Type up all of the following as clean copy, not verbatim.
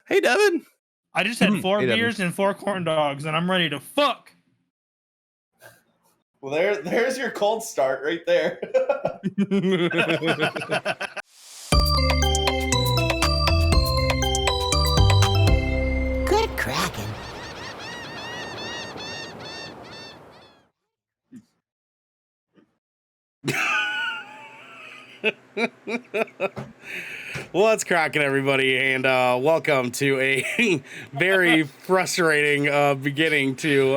Hey, Devin. I just had 4 Hey, Devin. beers and 4 corn dogs, and I'm ready to fuck. Well, there's your cold start right there. Good Kraken. What's cracking, everybody, and welcome to a very frustrating beginning to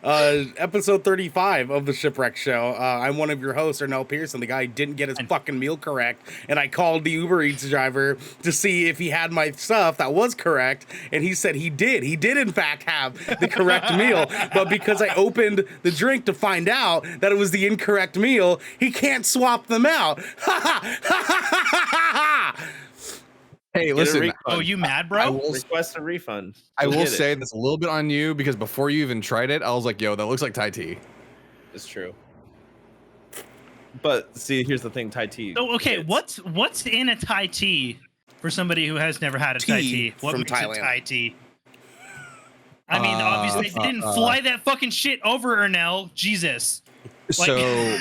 episode 35 of the Shipwreck Show. I'm one of your hosts, Ernell Pearson. The guy didn't get his fucking meal correct, and I called the Uber Eats driver to see if he had my stuff that was correct, and he said he did. He did, in fact, have the correct meal, but because I opened the drink to find out that it was the incorrect meal, he can't swap them out. Hey, listen. Oh, you mad, bro? Request a refund. I will say that's a little bit on you because before you even tried it, I was like, yo, that looks like Thai tea. It's true. But see, here's the thing, Thai tea. So, okay, what's in a Thai tea for somebody who has never had a Thai tea? What from makes Thailand. a Thai tea? I mean, obviously, they didn't fly that fucking shit over, Ernell. Jesus. So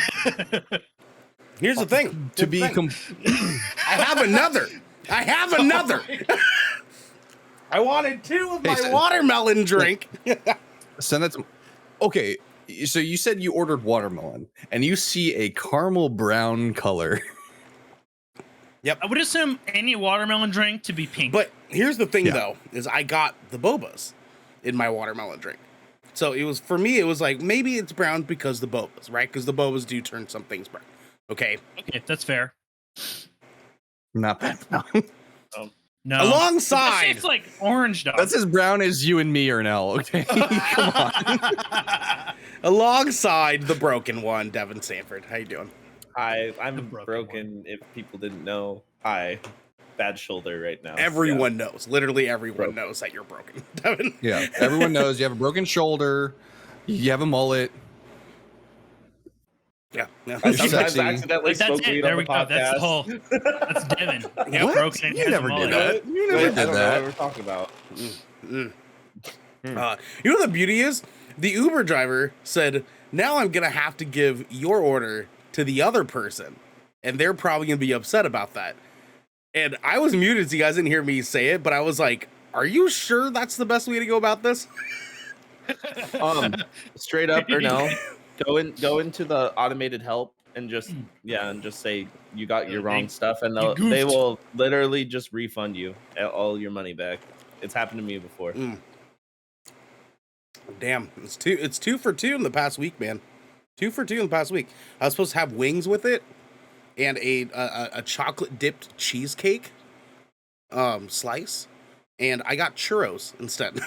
Here's the thing. I have another. I wanted 2 of my watermelon drink. send that to. Okay, so you said you ordered watermelon, and you see a caramel brown color. Yep. I would assume any watermelon drink to be pink. But here's the thing, though, is I got the bobas in my watermelon drink. So it was, for me, it was like, maybe it's brown because the bobas, right? Because the bobas do turn some things brown. Okay, that's fair. Not bad. No. Alongside, It's like orange dog. That's as brown as you and me are now. Okay, come on. Alongside the broken one, Devin Sanford. How you doing? Hi, I'm broken. If people didn't know, hi, bad shoulder right now. Everyone knows. Literally everyone knows that you're broken, Devin. Yeah, everyone knows you have a broken shoulder. You have a mullet. Yeah. I sometimes accidentally that's smoke it. weed There on we the go. podcast. That's the whole. That's Devin. Yeah, What? broken. You never did that. You never I did don't know that. what we're talking about. You know what the beauty is? The Uber driver said, now I'm going to have to give your order to the other person. And they're probably going to be upset about that. And I was muted so you guys didn't hear me say it, but I was like, are you sure that's the best way to go about this? Straight up or no? Go into the automated help and just say you got your wrong stuff, and they will literally just refund you all your money back. It's happened to me before. Damn, it's two for 2 in the past week, man. 2 for 2 in the past week. I was supposed to have wings with it and a chocolate dipped cheesecake slice, and I got churros instead.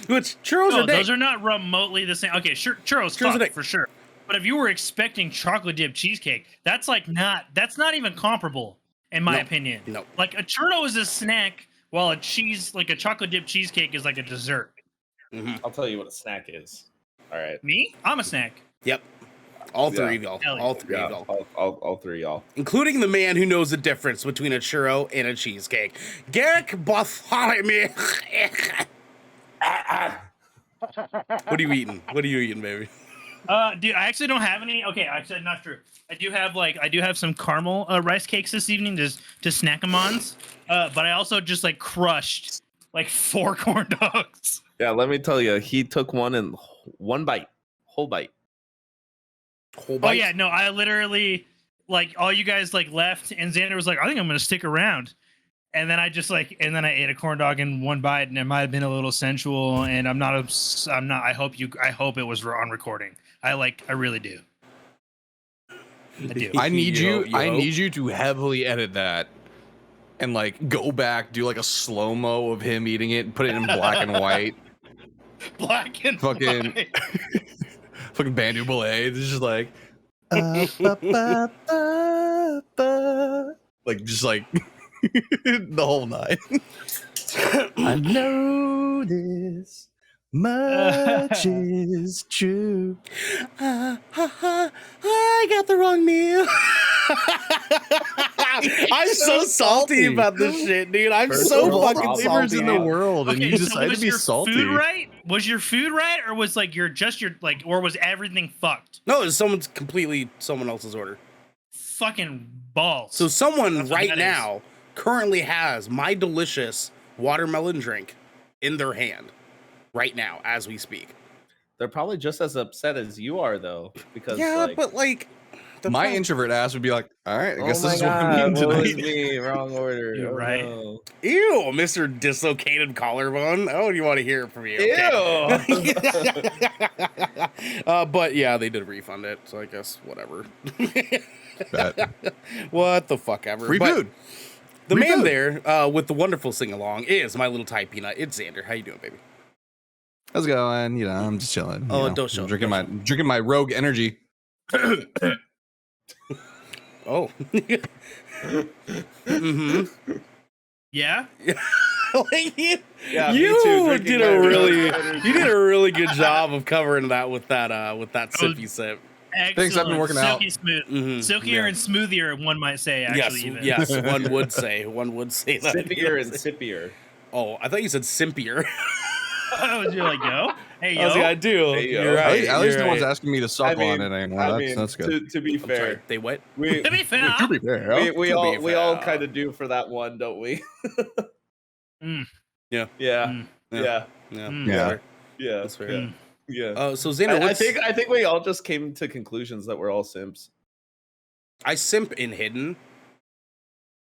Which churros are those are not remotely the same. Okay, sure, churros are for sure. But if you were expecting chocolate dipped cheesecake, that's not even comparable in my opinion. No. Like a churro is a snack, while a chocolate dipped cheesecake is like a dessert. Mm-hmm. I'll tell you what a snack is. All right. Me? I'm a snack. Yep. All three of y'all. All three of y'all. All three of y'all. Including the man who knows the difference between a churro and a cheesecake. Garrick Bartholomew. What are you eating? What are you eating, baby? Dude, I actually don't have any. Okay, I said not true. I do have some caramel rice cakes this evening to snack them on. But I also just crushed 4 corn dogs. Yeah, let me tell you, he took one in one bite, whole bite. Oh yeah, no, I literally all you guys left, and Xander was like, I think I'm gonna stick around. And then I ate a corn dog in one bite, and it might have been a little sensual. And I'm not. I hope it was on recording. I really do. I do. I need you to heavily edit that and go back, do a slow-mo of him eating it and put it in black and white. Black and white. Fucking Bandu Belay. It's just the whole night. I know this much is true. I got the wrong meal. I'm so salty about this shit, dude. I'm First so of all, fucking all the flavors salty. in the world, and Okay, you so decide to was be your salty. food right? Was your food right, or was like or was everything fucked? No, it's someone else's order. Fucking balls. So someone That's what right that now currently has my delicious watermelon drink in their hand right now as we speak. They're probably just as upset as you are, though, because Yeah, like, but like My introvert ass would be like, all right, I oh guess my this is what I'm God, eating what was tonight. me? Wrong order. You're Oh, right. no. Ew, Mr. Dislocated Collarbone. Oh, you want to hear it from you? Ew. But yeah, they did refund it, so I guess whatever. Bet. What the fuck ever. Free But food. the Free man food. there with the wonderful sing along is my little Thai peanut. It's Xander. How you doing, baby? How's it going? You know, I'm just chilling. Oh, you know, don't show, drinking don't drinking my rogue energy. Oh. Mm-hmm. yeah. Like, you Yeah, me too, drinking did my a Rogue really energy. you did a really good job of covering that with that sippy sip. Excellent. Thanks, I've been working out. Silky smooth. Mhm, Silkier yeah. and smoothier, one might say, actually. Yes, even. yes, one would say that. Sippier and sippier. Oh, I thought you said simpier. Oh, you're like, yo? Hey, I was yo? like, I do. Hey, yo. You're right. At least you're no one's right. asking me to suck on it anymore. That's good. To be I'm sorry, fair, they what? we To be fair. To be fair, we to all be we all fair. kind of do for that one, don't we? Mm. Yeah. Yeah, Mm. Yeah. yeah, Yeah. Mm. Yeah. Fair. yeah, That's fair. Mm. yeah. So Xander, I what's, think we all just came to conclusions that we're all simps. I simp in hidden.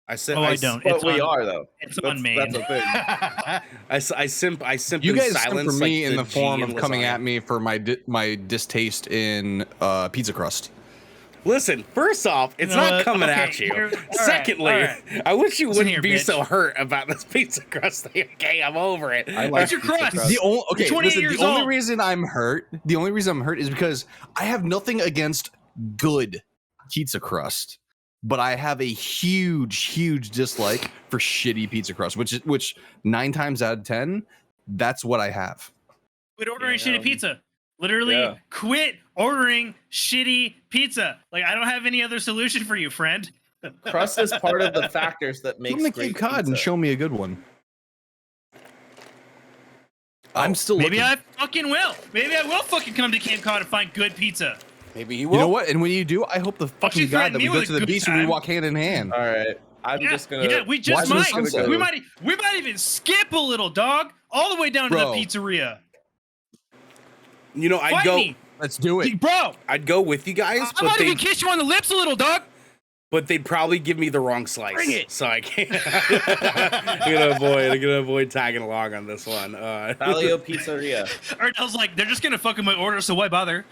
I simp. Oh, I don't. But It's we on- are though. It's That's- on main. that's the thing. I simp. You in guys simp silence, for me like in the form G of in coming lasagna. at me for my distaste in pizza crust. Listen, first off, it's You know not what? coming Okay, at you. all right, Secondly, all right. I wish you Listen wouldn't here, be bitch. so hurt about this pizza crust thing. Okay, I'm over it. I like What's your pizza crust? The only okay, 28 listen. years The only old. reason I'm hurt is because I have nothing against good pizza crust, but I have a huge dislike for shitty pizza crust, which 9 times out of 10, that's what I have. Quit ordering Damn. shitty pizza. Literally, Yeah. quit ordering shitty pizza. Like, I don't have any other solution for you, friend. Crust is part of the factors that makes Come to great Cape Cod and pizza. show me a good one. I'm still Maybe looking. I fucking will. Maybe I will fucking come to Cape Cod and find good pizza. Maybe he will. You know what? And when you do, I hope the fucking you God threaten that we me go with to a the good beach and we time. walk hand in hand. All right, I'm just gonna. Yeah, we just watch the might. sunset. We might even skip a little, dog, all the way down Bro. to the pizzeria. You know, I'd Fight go. me, Let's do it. bro. I'd go with you guys, I but might they even kiss you on the lips a little, dog. but they'd probably give me the wrong slice. Bring it. So I can't. I'm gonna avoid tagging along on this one. Palio Pizzeria. Ernell's like, they're just gonna fuck with my order, so why bother?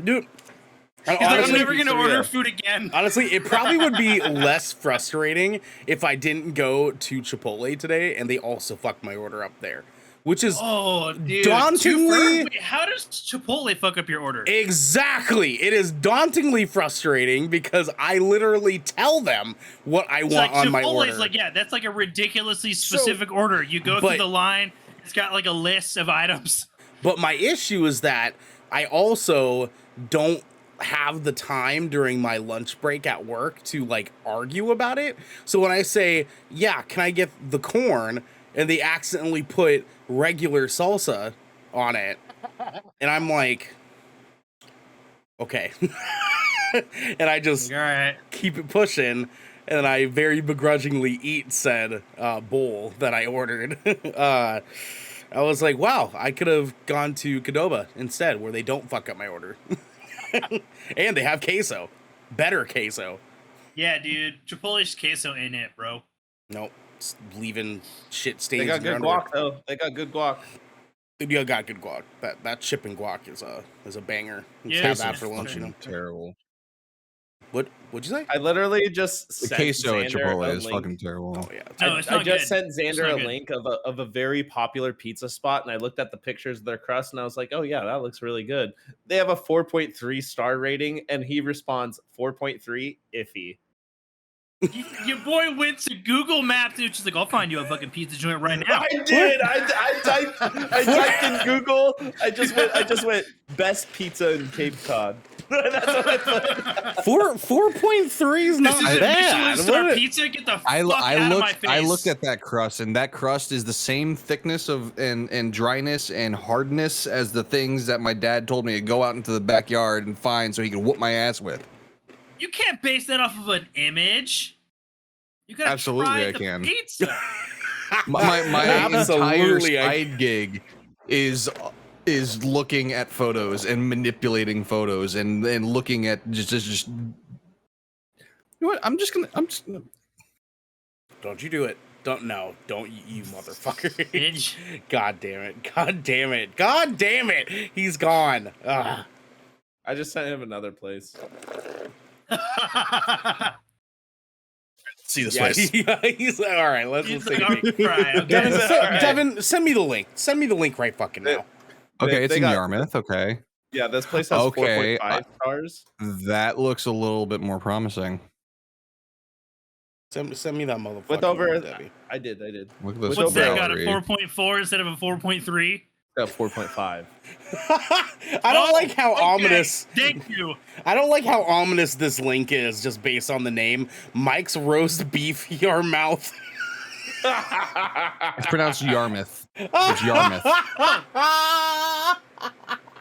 Dude. He's like, I'm Honestly, never gonna pizzeria. order food again. Honestly, it probably would be less frustrating if I didn't go to Chipotle today and they also fucked my order up there, which is Oh, dude. dauntingly- Wait, how does Chipotle fuck up your order? exactly. It is dauntingly frustrating because I literally tell them what I It's want like on my Chipotle's order. like, yeah, that's like a ridiculously specific order. You go but- through the line, it's got like a list of items. But my issue is that I also don't have the time during my lunch break at work to like argue about it. So when I say, yeah, can I get the corn? And they accidentally put regular salsa on it. And I'm like, okay. And I just All right. keep it pushing. And I very begrudgingly eat said bowl that I ordered. I was like, wow, I could have gone to Qdoba instead, where they don't fuck up my order. And they have queso. Better queso. Yeah, dude. Chipotle's queso in it, bro. Nope. It's leaving shit stains They got in your good underwear. guac though. They got good guac. You got good guac. That chipping guac is a banger. Let's Yeah, have it's that for lunch, you know. Terrible. What'd you say? I literally just The sent queso at Xander Chipotle a is link. fucking terrible. Oh yeah. No, it's I not just good. sent It's Xander not a good. link of a very popular pizza spot, and I looked at the pictures of their crust, and I was like, "Oh yeah, that looks really good." They have a 4.3 star rating, and he responds 4.3 iffy. Your boy went to Google Maps and she's like, I'll find you a fucking pizza joint right now. I did. I typed in Google. I just went best pizza in Cape Cod. That's what I put. 4.3 is not This is a bad. Michelin star What- pizza. Get the fuck I out of my face. I looked at that crust, and that crust is the same thickness of and dryness and hardness as the things that my dad told me to go out into the backyard and find so he could whoop my ass with. You can't base that off of an image. You gotta Absolutely, try I the can. pizza. My entire Absolutely, side gig is looking at photos and manipulating photos and looking at just. You know what? I'm just gonna. Don't you do it. Don't you motherfucker. Bitch. God damn it. God damn it. God damn it. He's gone. Ugh. I just sent him another place. See this Yeah, place. he's all right. Let's He's take like, a peek. "Alright, okay." Devin, Alright. Devin, send me the link. Send me the link right fucking now. Okay, it's They in got- Yarmouth. Okay, Yeah, this place has Okay, 4.5 stars. that looks a little bit more promising. Send me that motherfucker. With over, Debbie. I did. Look at What's this What's that got? A gallery. 4.4 instead of a 4.3? 4.5. I don't like how Okay, ominous. Thank you. I don't like how ominous this link is, just based on the name. Mike's roast beef, your mouth. It's pronounced Yarmouth. It's Yarmouth.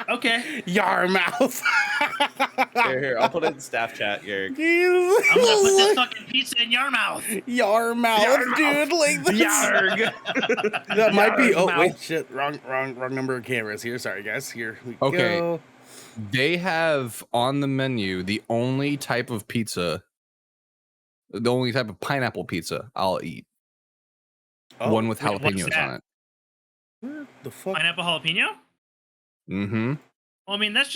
Okay. Yarmouth. Here, I'll put it in staff chat, Garrick. I'm gonna put this fucking pizza in your mouth. Yarmouth, dude. Like this. Yarg. That might be. Oh Yarmouth. wait, shit. Wrong number of cameras here. Sorry, guys. Here we Okay. go. They have on the menu the only type of pizza, the only type of pineapple pizza I'll eat. Oh, One with wait, what's jalapenos that? on it. what the fuck? Pineapple jalapeno? Mm-hmm. Well, I mean, that's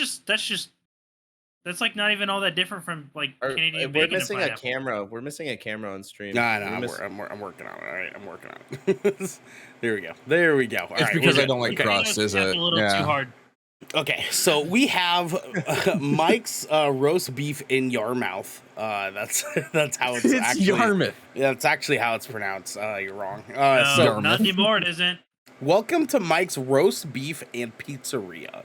like not even all that different from like Canadian We're bacon and missing a pineapple. camera. We're missing a camera on stream. Nah, We're I'm missing- working on it. All right, I'm working on it. There we go. There we go. All It's right, because we're I don't good. like Okay. crust, is That's it? a little Yeah. too hard. Okay, so we have Mike's roast beef in Yarmouth. That's how it's, It's actually. Yarmouth. Yeah, that's actually how it's pronounced. You're wrong. No, So Yarmouth. not anymore. It isn't. welcome to Mike's roast beef and pizzeria.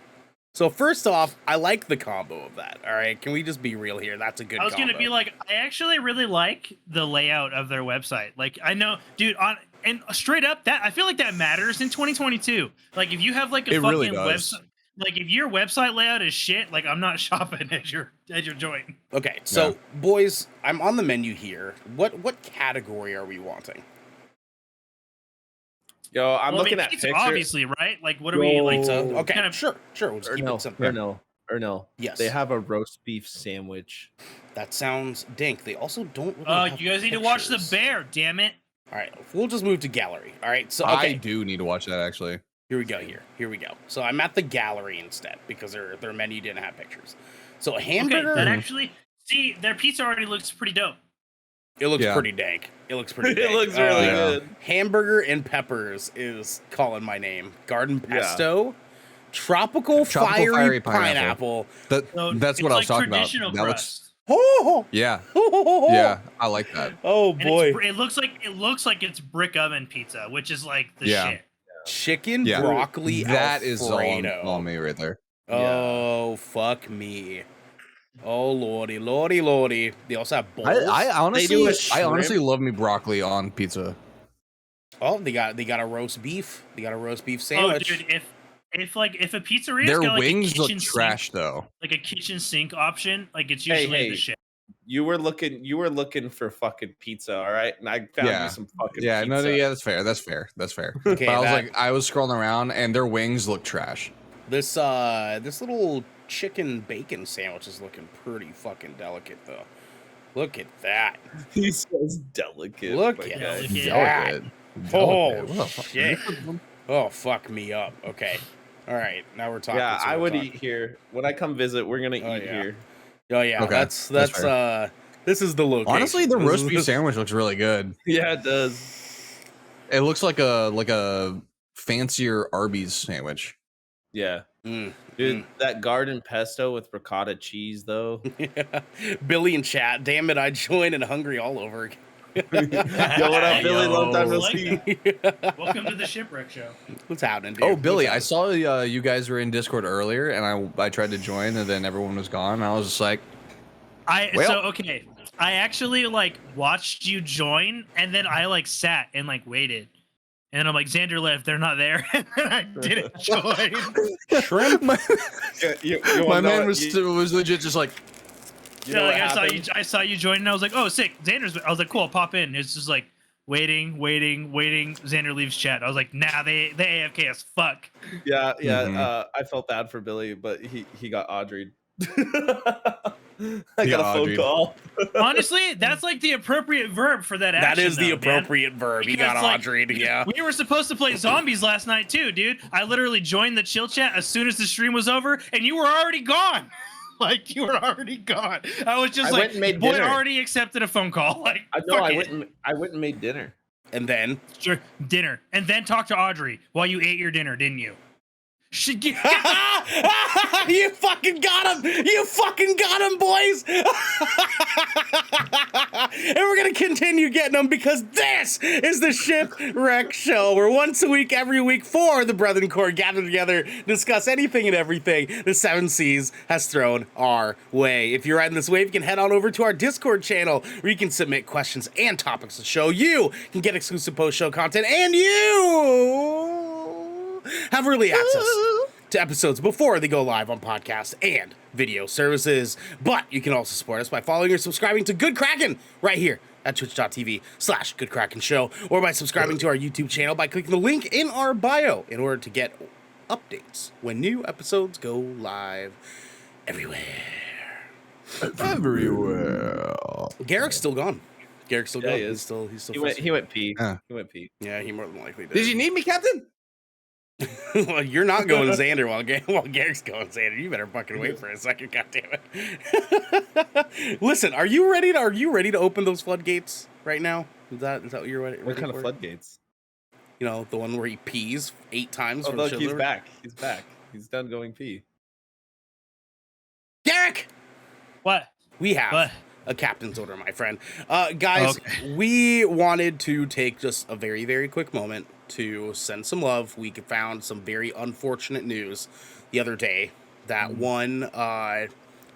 So first off, I like the combo of that. All right, can we just be real here? That's a good. I was combo. gonna be like, I actually really like the layout of their website. Like, I know, dude, and straight up, that I feel like that matters in 2022. Like, if you have like a It fucking really does. website, like if your website layout is shit, like I'm not shopping at your joint. Okay, so Yeah. boys, I'm on the menu here. What category are we wanting? Yo, I'm Well, I looking mean, at pizza, pictures. obviously, right? Like, what are we like? So, Oh, okay, kind of- sure. We'll just keep it simple. Ernell. Yes. They have a roast beef sandwich. That sounds dank. They also don't. Really Oh, have you guys need to watch the pictures. bear. Damn it! All right, we'll just move to gallery. All right, so I okay, do need to watch that actually. here we go. Here we go. So I'm at the gallery instead because their menu didn't have pictures. So a hamburger. Okay, that actually, see, their pizza already looks pretty dope. It looks Yeah. pretty dank. It looks pretty. It dank. looks really yeah. good. Hamburger and peppers is calling my name. Garden Yeah. pesto, tropical fiery pineapple. So That's what it's I was like talking about. traditional That looks, crust. Oh, yeah, yeah. yeah, I like that. Oh And boy, it looks like it's brick oven pizza, which is like the Yeah. shit. chicken Yeah. broccoli That is all Alfredo. on me right there. Oh fuck me. Oh lordy. They also have bowls. I do a honestly shrimp. love me broccoli on pizza. Oh, they got a roast beef. They got a roast beef Oh, sandwich. dude, if a pizzeria Their got like wings a look kitchen sink, trash though. like a kitchen sink option, like it's Hey, usually hey. the shit. You were looking for fucking pizza, all right? And I found Yeah. you some fucking Yeah, pizza. no, yeah, that's fair. That's fair. Okay, but I was that- like, I was scrolling around and their wings look trash. This little chicken bacon sandwich is looking pretty fucking delicate though. Look at that. He says delicate. Look my at guy. Delicate. that. Delicate. Oh What the fuck? shit. Oh fuck me up. Okay. All right. Now we're talking. Yeah, so I we're would talking. eat here. When I come visit, we're gonna Oh, eat yeah. here. Oh yeah. Okay, That's that's fair. this is the location. Honestly, the This roast is- beef sandwich looks really good. Yeah, it does. It looks like a fancier Arby's sandwich. Yeah. Mm, Dude, that garden pesto with ricotta cheese though. mm. Billy in chat. Damn it! I joined and hungry all over again. Yo, what up, Billy? Long time no Like see. Welcome to the Shipwreck Show. What's happening, dude? Oh, Billy, What's I saw you guys were in Discord earlier, and I tried to join, and then everyone was gone. I was just like, Okay. I actually like watched you join, and then I like sat and like waited. And I'm like, Xander left, they're not there. And I didn't join. Shrimp? my My man was legit just like, Yeah, like I saw you join, and I was like, oh, sick. Xander's. I was like, cool, I'll pop in. It's just like waiting. Xander leaves chat. I was like, nah, they AFK as fuck. Yeah. Mhm. I felt bad for Billy, but he got Audrey'd. I got a phone call. Honestly, that's like the appropriate verb for that action. That is the though, appropriate verb. He Because, got like, Audrey'd, yeah. We were supposed to play zombies last night too, dude. I literally joined the chill chat as soon as the stream was over, and you were already gone. Like, you were already gone. I was just went and made boy, dinner. already accepted a phone call. Like, I went and made dinner. And then Sure, dinner, and then talk to Audrey while you ate your dinner, didn't you? you fucking got him! You fucking got him, boys! And we're gonna continue getting them because this is the Shipwreck Show, where once a week, every week, four of the Brethren Core gather together, discuss anything and everything the Seven Seas has thrown our way. If you're riding this wave, you can head on over to our Discord channel, where you can submit questions and topics to the show. You can get exclusive post-show content, and you have early access to episodes before they go live on podcast and video services. But you can also support us by following or subscribing to Good Kraken right here at twitch.tv/Good Kraken Show, or by subscribing to our YouTube channel by clicking the link in our bio in order to get updates when new episodes go live everywhere. Garrick's still gone. Garrick's still Yeah, gone. he is. He's still He went pee. Huh. He went pee. Yeah, he more than likely did. did you need me, Captain? Well, you're not going Xander while Garrick's going Xander. You better fucking wait for a second, goddammit. Listen, are you ready to open those floodgates right now? Is that what you're ready? What kind for? of floodgates? You know, the one where he pees 8 times. Oh, from the look, show's he's over? back. He's back. He's done going pee. Garrick, What? we have What? a captain's order, my friend. Guys, Okay. we wanted to take just a very, very quick moment to send some love. We found some very unfortunate news the other day that one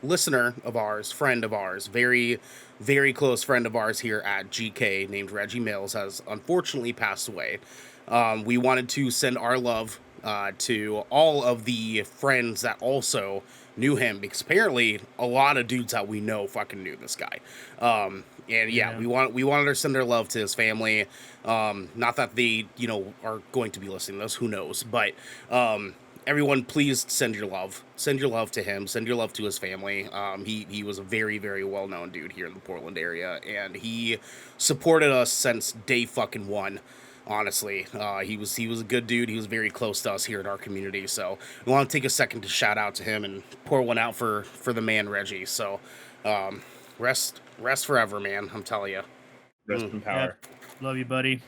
listener of ours, friend of ours, very, very close friend of ours here at GK named Reggie Mills has unfortunately passed away. We wanted to send our love to all of the friends that also knew him, because apparently a lot of dudes that we know fucking knew this guy. And yeah, we wanted to send our love to his family. Not that they, are going to be listening to this, who knows, but everyone, please send your love to him, send your love to his family. He was a very, very well-known dude here in the Portland area, and he supported us since day fucking one. Honestly, he was a good dude. He was very close to us here in our community. So we want to take a second to shout out to him and pour one out for the man Reggie. So rest forever, man. I'm telling you. Rest in power. Love you, buddy.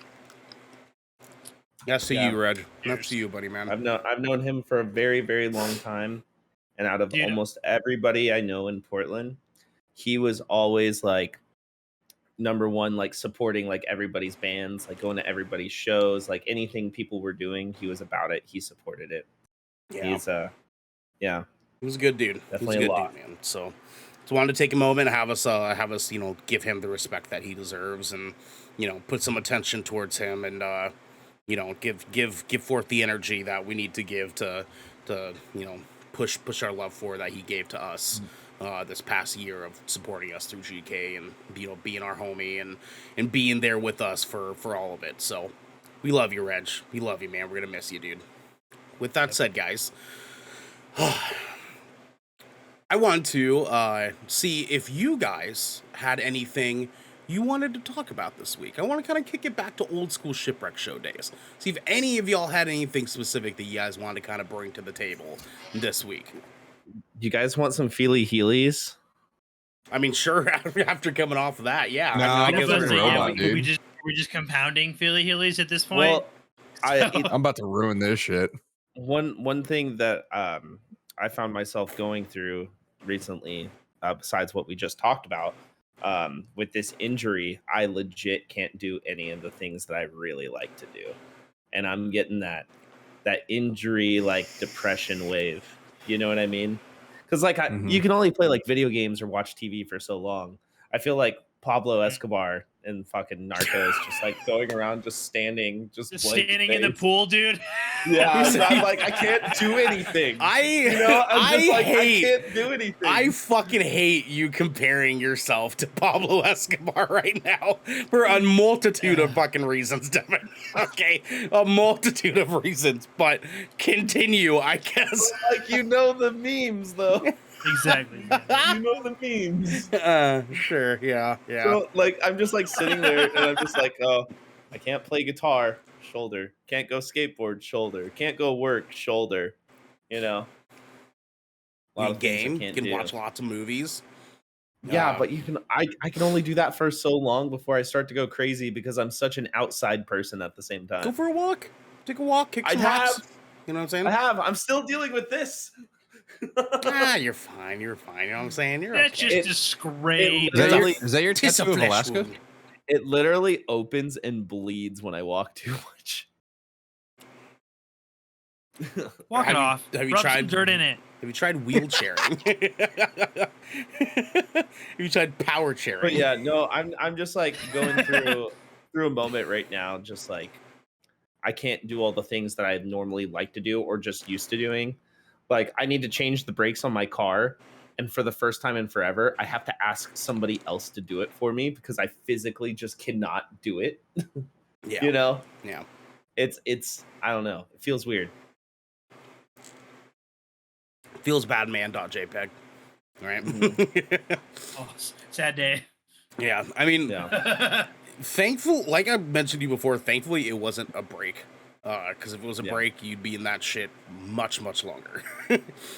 Yes to Yeah. you, Reg. That's to you, buddy, man. I've known him for a very, very long time, and out of Dude. almost everybody I know in Portland, he was always like number one, like supporting like everybody's bands, like going to everybody's shows, like anything people were doing, he was about it. He supported it. Yeah. He's yeah. He was a good dude. Definitely he was a a lot. good dude, man. So wanted to take a moment and have us, give him the respect that he deserves, and put some attention towards him, and give forth the energy that we need to give to push our love for that he gave to us this past year of supporting us through GK and being our homie and being there with us for all of it. So we love you, Reg. We love you, man. We're gonna miss you, dude. With that said, guys, I want to see if you guys had anything you wanted to talk about this week. I want to kind of kick it back to old school Shipwreck Show days. See if any of y'all had anything specific that you guys wanted to kind of bring to the table this week. You guys want some Feely Heelys? I mean, sure, after coming off of that, yeah. No, I I'm guess a we're fucking robot, dude. We're just compounding Philly Heelys at this point. Well, I'm about to ruin this shit. one thing that I found myself going through recently, besides what we just talked about, with this injury, I legit can't do any of the things that I really like to do, and I'm getting that injury like depression wave. You know what I mean? Because like you can only play like video games or watch TV for so long. I feel like Pablo Escobar and fucking Narcos just like going around just standing standing in the pool, dude. Yeah, I'm like, I can't do anything. I can't do anything. I fucking hate you comparing yourself to Pablo Escobar right now for a multitude of fucking reasons, Devin. Okay, a multitude of reasons, but continue, I guess. Like, the memes, though. Exactly. You know the memes. Sure, yeah. So, like, I'm just like sitting there, and I'm just like, oh, I can't play guitar, shoulder. Can't go skateboard, shoulder. Can't go work, shoulder. You know. A lot of game. You can watch lots of movies. Yeah, but you can. I can only do that for so long before I start to go crazy because I'm such an outside person at the same time. Go for a walk. Take a walk. Kick some rocks. You know what I'm saying? I have. I'm still dealing with this. You're fine. You're fine. You know what I'm saying? That's okay. just disgrace. Is that your tattoo of Alaska? Wound. It literally opens and bleeds when I walk too much. Walk it off. Have you Rub tried some dirt in it? Have you tried wheelchairing? Have you tried power chairing? But yeah, no, I'm just like going through a moment right now. Just like I can't do all the things that I normally like to do or just used to doing. Like I need to change the brakes on my car, and for the first time in forever, I have to ask somebody else to do it for me because I physically just cannot do it. Yeah. You know? Yeah. It's I don't know. It feels weird. Feels bad man.jpg. All right. Oh, sad day. Yeah. I mean, like I mentioned to you before, thankfully it wasn't a break. Because if it was a break, you'd be in that shit much longer.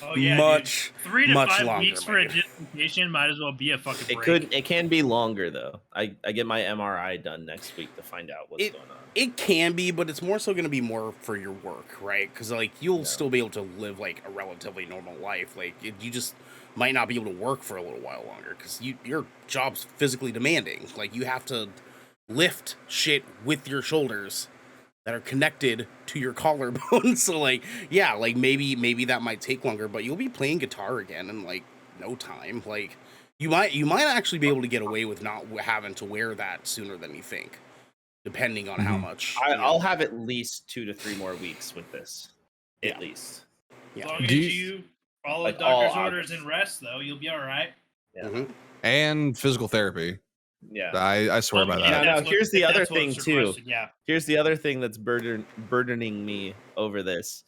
Oh yeah, much 3 to 5 longer, weeks for a dislocation might as well be a fucking break. It can be longer though. I get my MRI done next week to find out what's going on. It can be, but it's more so going to be more for your work, right? Because like you'll still be able to live like a relatively normal life. Like you just might not be able to work for a little while longer because your job's physically demanding. Like you have to lift shit with your shoulders that are connected to your collarbone. So like, yeah, like maybe that might take longer, but you'll be playing guitar again in like no time. Like you might actually be able to get away with not having to wear that sooner than you think, depending on how much. I'll have at least 2 to 3 more weeks with this, at least. Yeah. As long as you follow like doctor's orders and rest, though, you'll be all right. Yeah. Mm-hmm. And physical therapy. Yeah, I swear by that. Now, here's the other thing too. Yeah. Here's the other thing that's burdening me over this.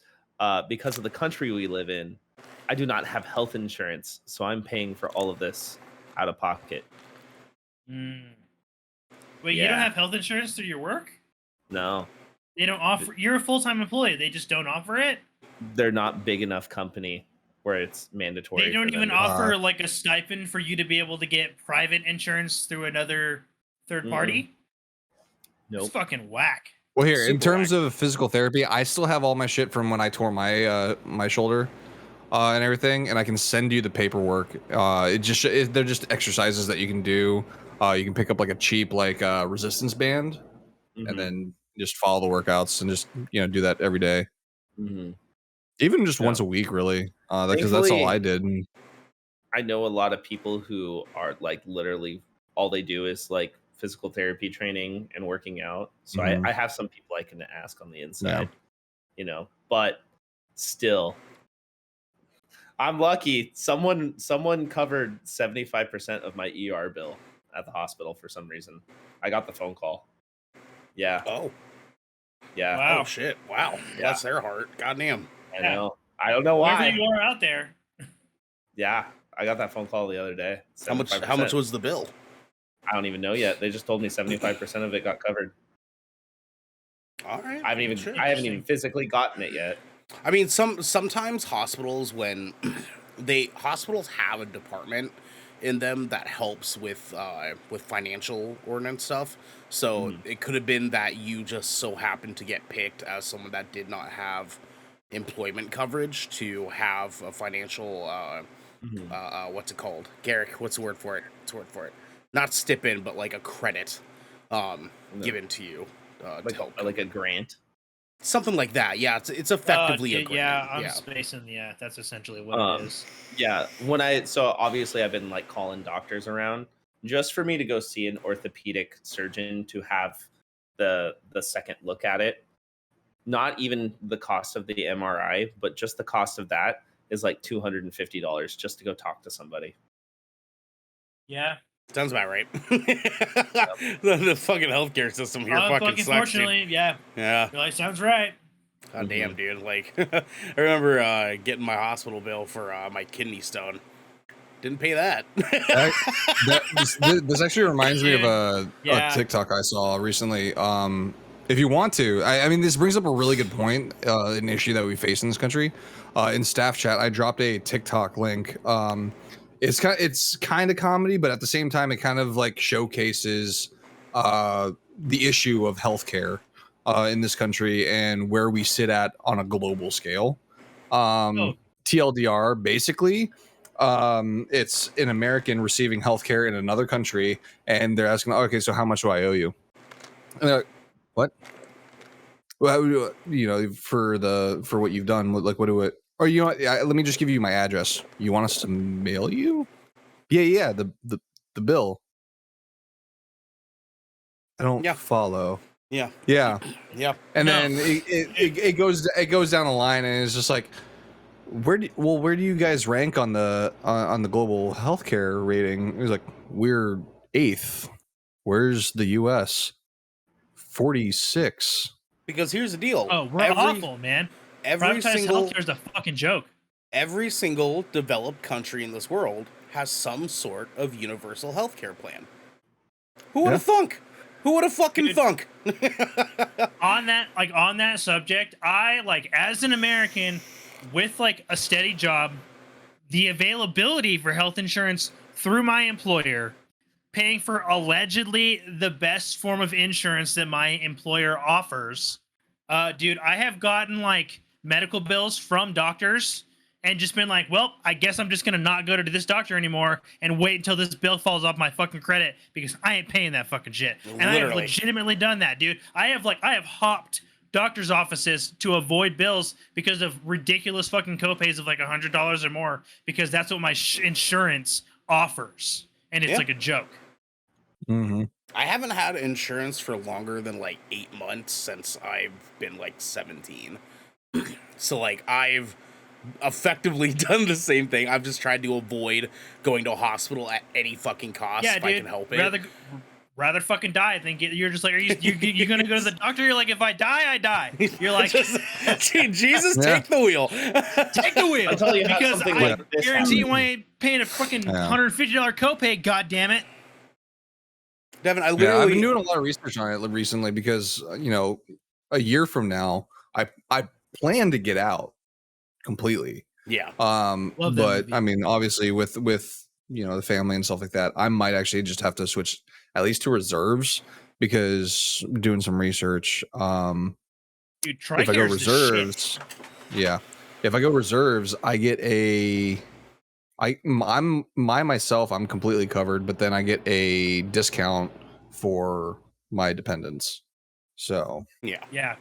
Because of the country we live in, I do not have health insurance, so I'm paying for all of this out of pocket. Wait, you don't have health insurance through your work? No. They don't offer. You're a full-time employee. They just don't offer it. They're not big enough company where it's mandatory. They don't even offer like a stipend for you to be able to get private insurance through another third party. Nope. It's fucking whack. Well, here in terms of physical therapy, I still have all my shit from when I tore my my shoulder and everything, and I can send you the paperwork. They're just exercises that you can do. You can pick up like a cheap resistance band, and then just follow the workouts and just do that every day. Even just once a week, really, because that's all I did. And I know a lot of people who are like literally all they do is like physical therapy training and working out. So I have some people I can ask on the inside, but still, I'm lucky. Someone covered 75% of my ER bill at the hospital for some reason. I got the phone call. Yeah. Oh. Yeah. Wow. Oh shit. Wow. Yeah. Bless their heart. Goddamn. I know. I don't know why. Wherever you are out there. Yeah. I got that phone call the other day. 75%. How much was the bill? I don't even know yet. They just told me 75% of it got covered. All right. I haven't even physically gotten it yet. I mean, sometimes hospitals hospitals have a department in them that helps with financial ordinance stuff. So it could have been that you just so happened to get picked as someone that did not have employment coverage to have a financial what's it called? Garrick, what's the word for it? not stipend, but like a credit given to you to help. Like a grant. Something like that. Yeah, it's effectively a grant. Yeah, I'm spacing. Yeah, that's essentially what it is. Yeah, so obviously I've been like calling doctors around just for me to go see an orthopedic surgeon to have the second look at it. Not even the cost of the MRI, but just the cost of that is like $250 just to go talk to somebody. Yeah. Sounds about right. the fucking healthcare system here fucking sucks, unfortunately, dude. yeah. Really sounds right. God damn, dude. Like, I remember getting my hospital bill for my kidney stone. Didn't pay that. This actually reminds me of a TikTok I saw recently. If you want to, I mean, this brings up a really good point, an issue that we face in this country. In staff chat, I dropped a TikTok link. It's kind of comedy, but at the same time, it kind of like showcases the issue of healthcare in this country and where we sit at on a global scale. TLDR, basically, it's an American receiving healthcare in another country, and they're asking, okay, so how much do I owe you? And they're like, what? Well, you know, for what you've done, like, what do it? Or you know, let me just give you my address. You want us to mail you? Yeah, the bill. I don't follow. Yeah. And then it goes down the line, and it's just like, where do you guys rank on the global healthcare rating? It was like, we're 8th. Where's the U.S.? 46. Because here's the deal. Oh, we're awful, man. Privatized healthcare is a fucking joke. Every single developed country in this world has some sort of universal healthcare plan. Who would have thunk? Who would have fucking thunk? on that subject, I as an American with like a steady job, the availability for health insurance through my employer, paying for allegedly the best form of insurance that my employer offers. Dude, I have gotten like medical bills from doctors and just been like, well, I guess I'm just going to not go to this doctor anymore and wait until this bill falls off my fucking credit because I ain't paying that fucking shit. And I have legitimately done that, dude. I have hopped doctor's offices to avoid bills because of ridiculous fucking copays of like $100 or more because that's what my insurance offers. And it's like a joke. Mm-hmm. I haven't had insurance for longer than like 8 months since I've been like 17. So like I've effectively done the same thing. I've just tried to avoid going to a hospital at any fucking cost if I can help it. Rather fucking die than you're just like, are you gonna go to the doctor? You're like, if I die, I die. You're like, Jesus, take the wheel. Take the wheel. Until you because something I like this guarantee you ain't paying a fucking $150 copay, goddammit. Devin, I've been doing a lot of research on it recently because, you know, a year from now, I plan to get out completely. Yeah. But I mean, obviously with you know, the family and stuff like that, I might actually just have to switch at least to reserves because I'm doing some research. Dude, if I go reserves, if I go reserves, I get I'm completely covered, but then I get a discount for my dependents. So yeah.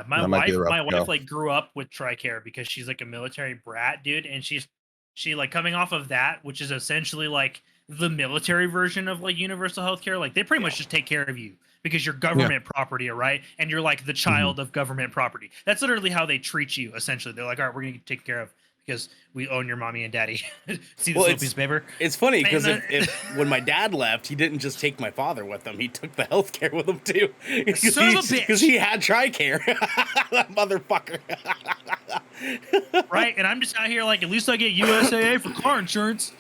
My wife like grew up with TRICARE because she's like a military brat, dude, and she like coming off of that, which is essentially like the military version of like universal healthcare. Like they pretty much just take care of you because you're government property, right? And you're like the child of government property. That's literally how they treat you. Essentially, they're like, all right, we're gonna take care of because we own your mommy and daddy. See this little piece of paper? It's funny because if when my dad left, he didn't just take my father with him. He took the healthcare with him too. Son of a bitch. Because he had TRICARE. That motherfucker. Right, and I'm just out here like, at least I get USAA for car insurance.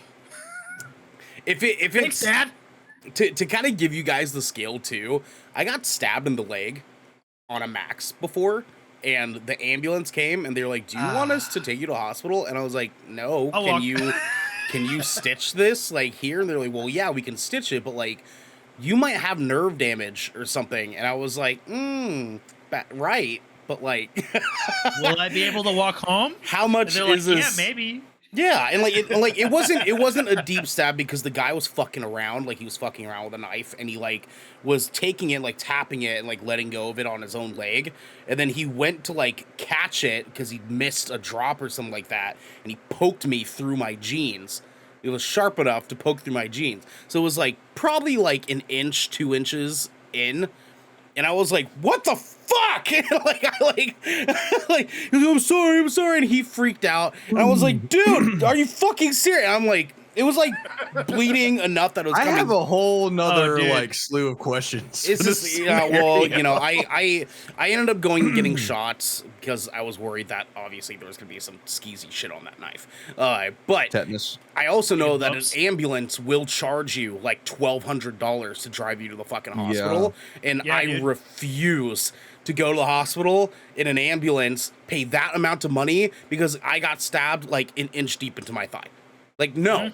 Thanks, Dad. To kind of give you guys the scale too, I got stabbed in the leg on a Max before. And the ambulance came, and they were like, "Do you want us to take you to hospital?" And I was like, "No. Can you stitch this like here?" And they're like, "Well, yeah, we can stitch it, but like, you might have nerve damage or something." And I was like, right, but like, will I be able to walk home? How much is this? Yeah, maybe. Yeah, and it wasn't a deep stab because the guy was fucking around, like he was fucking around with a knife, and he like was taking it, like tapping it and like letting go of it on his own leg, and then he went to like catch it because he missed a drop or something like that, and he poked me through my jeans. It was sharp enough to poke through my jeans, so it was like probably like an inch, 2 inches in. And I was like, "What the fuck?" I'm sorry, and he freaked out. And I was like, "Dude, are you fucking serious?" And I'm like, it was like bleeding enough that it was. I have a whole nother dude. like slew of questions. It's just, well, I ended up going and getting shots because I was worried that obviously there was gonna be some skeezy shit on that knife. But Tetanus. I also know that an ambulance will charge you like $1,200 to drive you to the fucking hospital, and I refuse to go to the hospital in an ambulance, pay that amount of money because I got stabbed like an inch deep into my thigh. Like, no,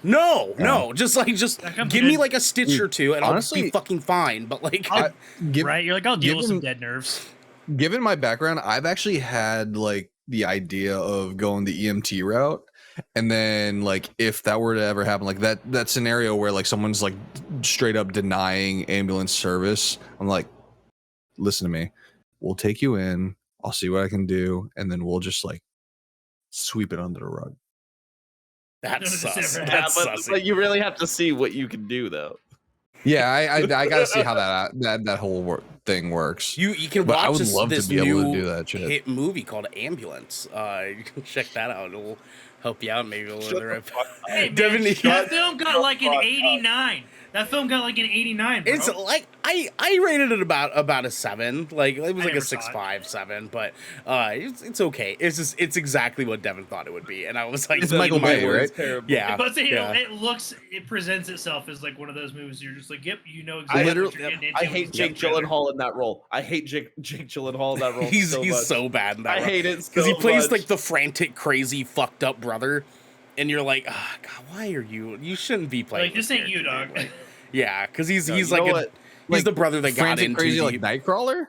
just give me like a stitch or two and honestly, I'll be fucking fine. But like, right? You're like, I'll deal with some dead nerves. Given my background, I've actually had like the idea of going the EMT route. And then like, if that were to ever happen, like that scenario where like someone's like straight up denying ambulance service, I'm like, listen to me, we'll take you in. I'll see what I can do. And then we'll just like sweep it under the rug. That's sus. But you really have to see what you can do, though. Yeah, I gotta see how that whole thing works. You can but watch I would love this to be able to new do that shit. hit movie called Ambulance. You can check that out. It'll help you out maybe a little bit. Hey, man, Devin, that film got like an 89. That film got like an 89, bro. It's like I rated it about a 7. Like it was like a 6.5, 7, but it's okay. It's exactly what Devin thought it would be, and I was like, it's Michael Bay, right? Yeah, but it presents itself as like one of those movies. You're just like, yep, you know exactly what you're getting into. I hate Jake Gyllenhaal in that role. Jake Gyllenhaal in that role. He's so much. so bad in that. I hate it because he plays like the frantic, crazy, fucked up brother, and you're like, oh, God, why are you? You shouldn't be playing. Like this ain't you, dog. Like, yeah, because he's he's the brother that got into crazy like Nightcrawler.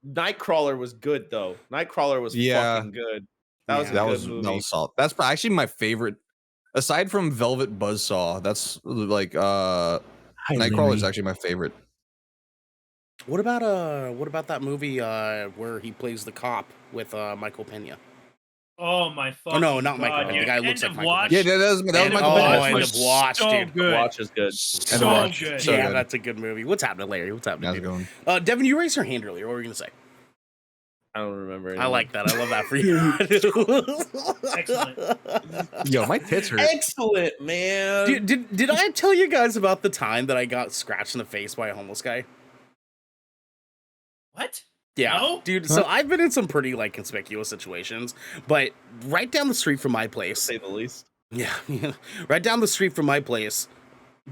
Nightcrawler was good though. Nightcrawler was fucking good. That was solid. That's actually my favorite. Aside from Velvet Buzzsaw, that's like Nightcrawler is actually my favorite. What about that movie where he plays the cop with Michael Pena? Oh my fucking! Oh no, not God, Michael Pena. The guy looks like Michael Pena. Yeah, that was Michael Pena. End of Watch, so dude. Good. Watch is good. So good. Yeah, that's a good movie. What's happening, Larry? What's happening? Dude? Devin, you raised your hand earlier. What were you gonna say? I don't remember anymore. I like that. I love that for you. Excellent. Yo, my tits hurt. Excellent, man. Did I tell you guys about the time that I got scratched in the face by a homeless guy? What? Yeah, no? Dude. So I've been in some pretty like conspicuous situations, but right down the street from my place, to say the least. Yeah, right down the street from my place,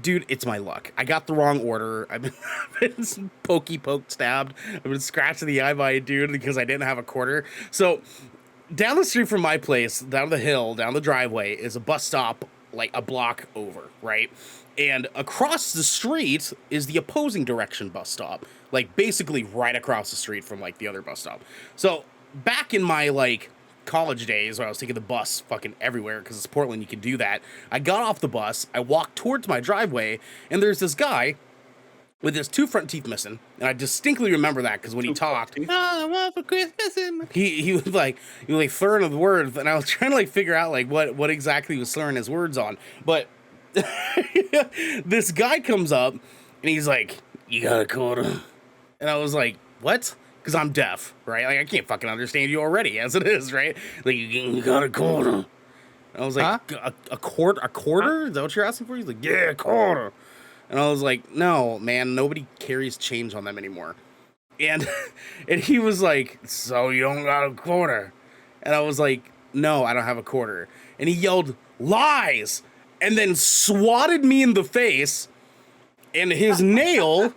dude. It's my luck. I got the wrong order. I've been poked, stabbed. I've been scratched in the eye by a dude because I didn't have a quarter. So down the street from my place, down the hill, down the driveway is a bus stop, like a block over, right? And across the street is the opposing direction bus stop, like basically right across the street from like the other bus stop. So back in my like college days where I was taking the bus fucking everywhere because it's Portland, you can do that. I got off the bus, I walked towards my driveway, and there's this guy with his 2 front teeth missing, and I distinctly remember that because when he talked, "Oh, I want for Christmas," he was like slurring the words, and I was trying to like figure out like what exactly he was slurring his words on, but this guy comes up and he's like, "You got a quarter?" And I was like, "What?" Because I'm deaf, right? Like I can't fucking understand you already as it is, right? Like you got a quarter. And I was like, huh? a quarter? Huh? Is that what you're asking for? He's like, "Yeah, a quarter." And I was like, "No, man, nobody carries change on them anymore." And he was like, "So you don't got a quarter?" And I was like, "No, I don't have a quarter." And he yelled, "Lies!" And then swatted me in the face, and his nail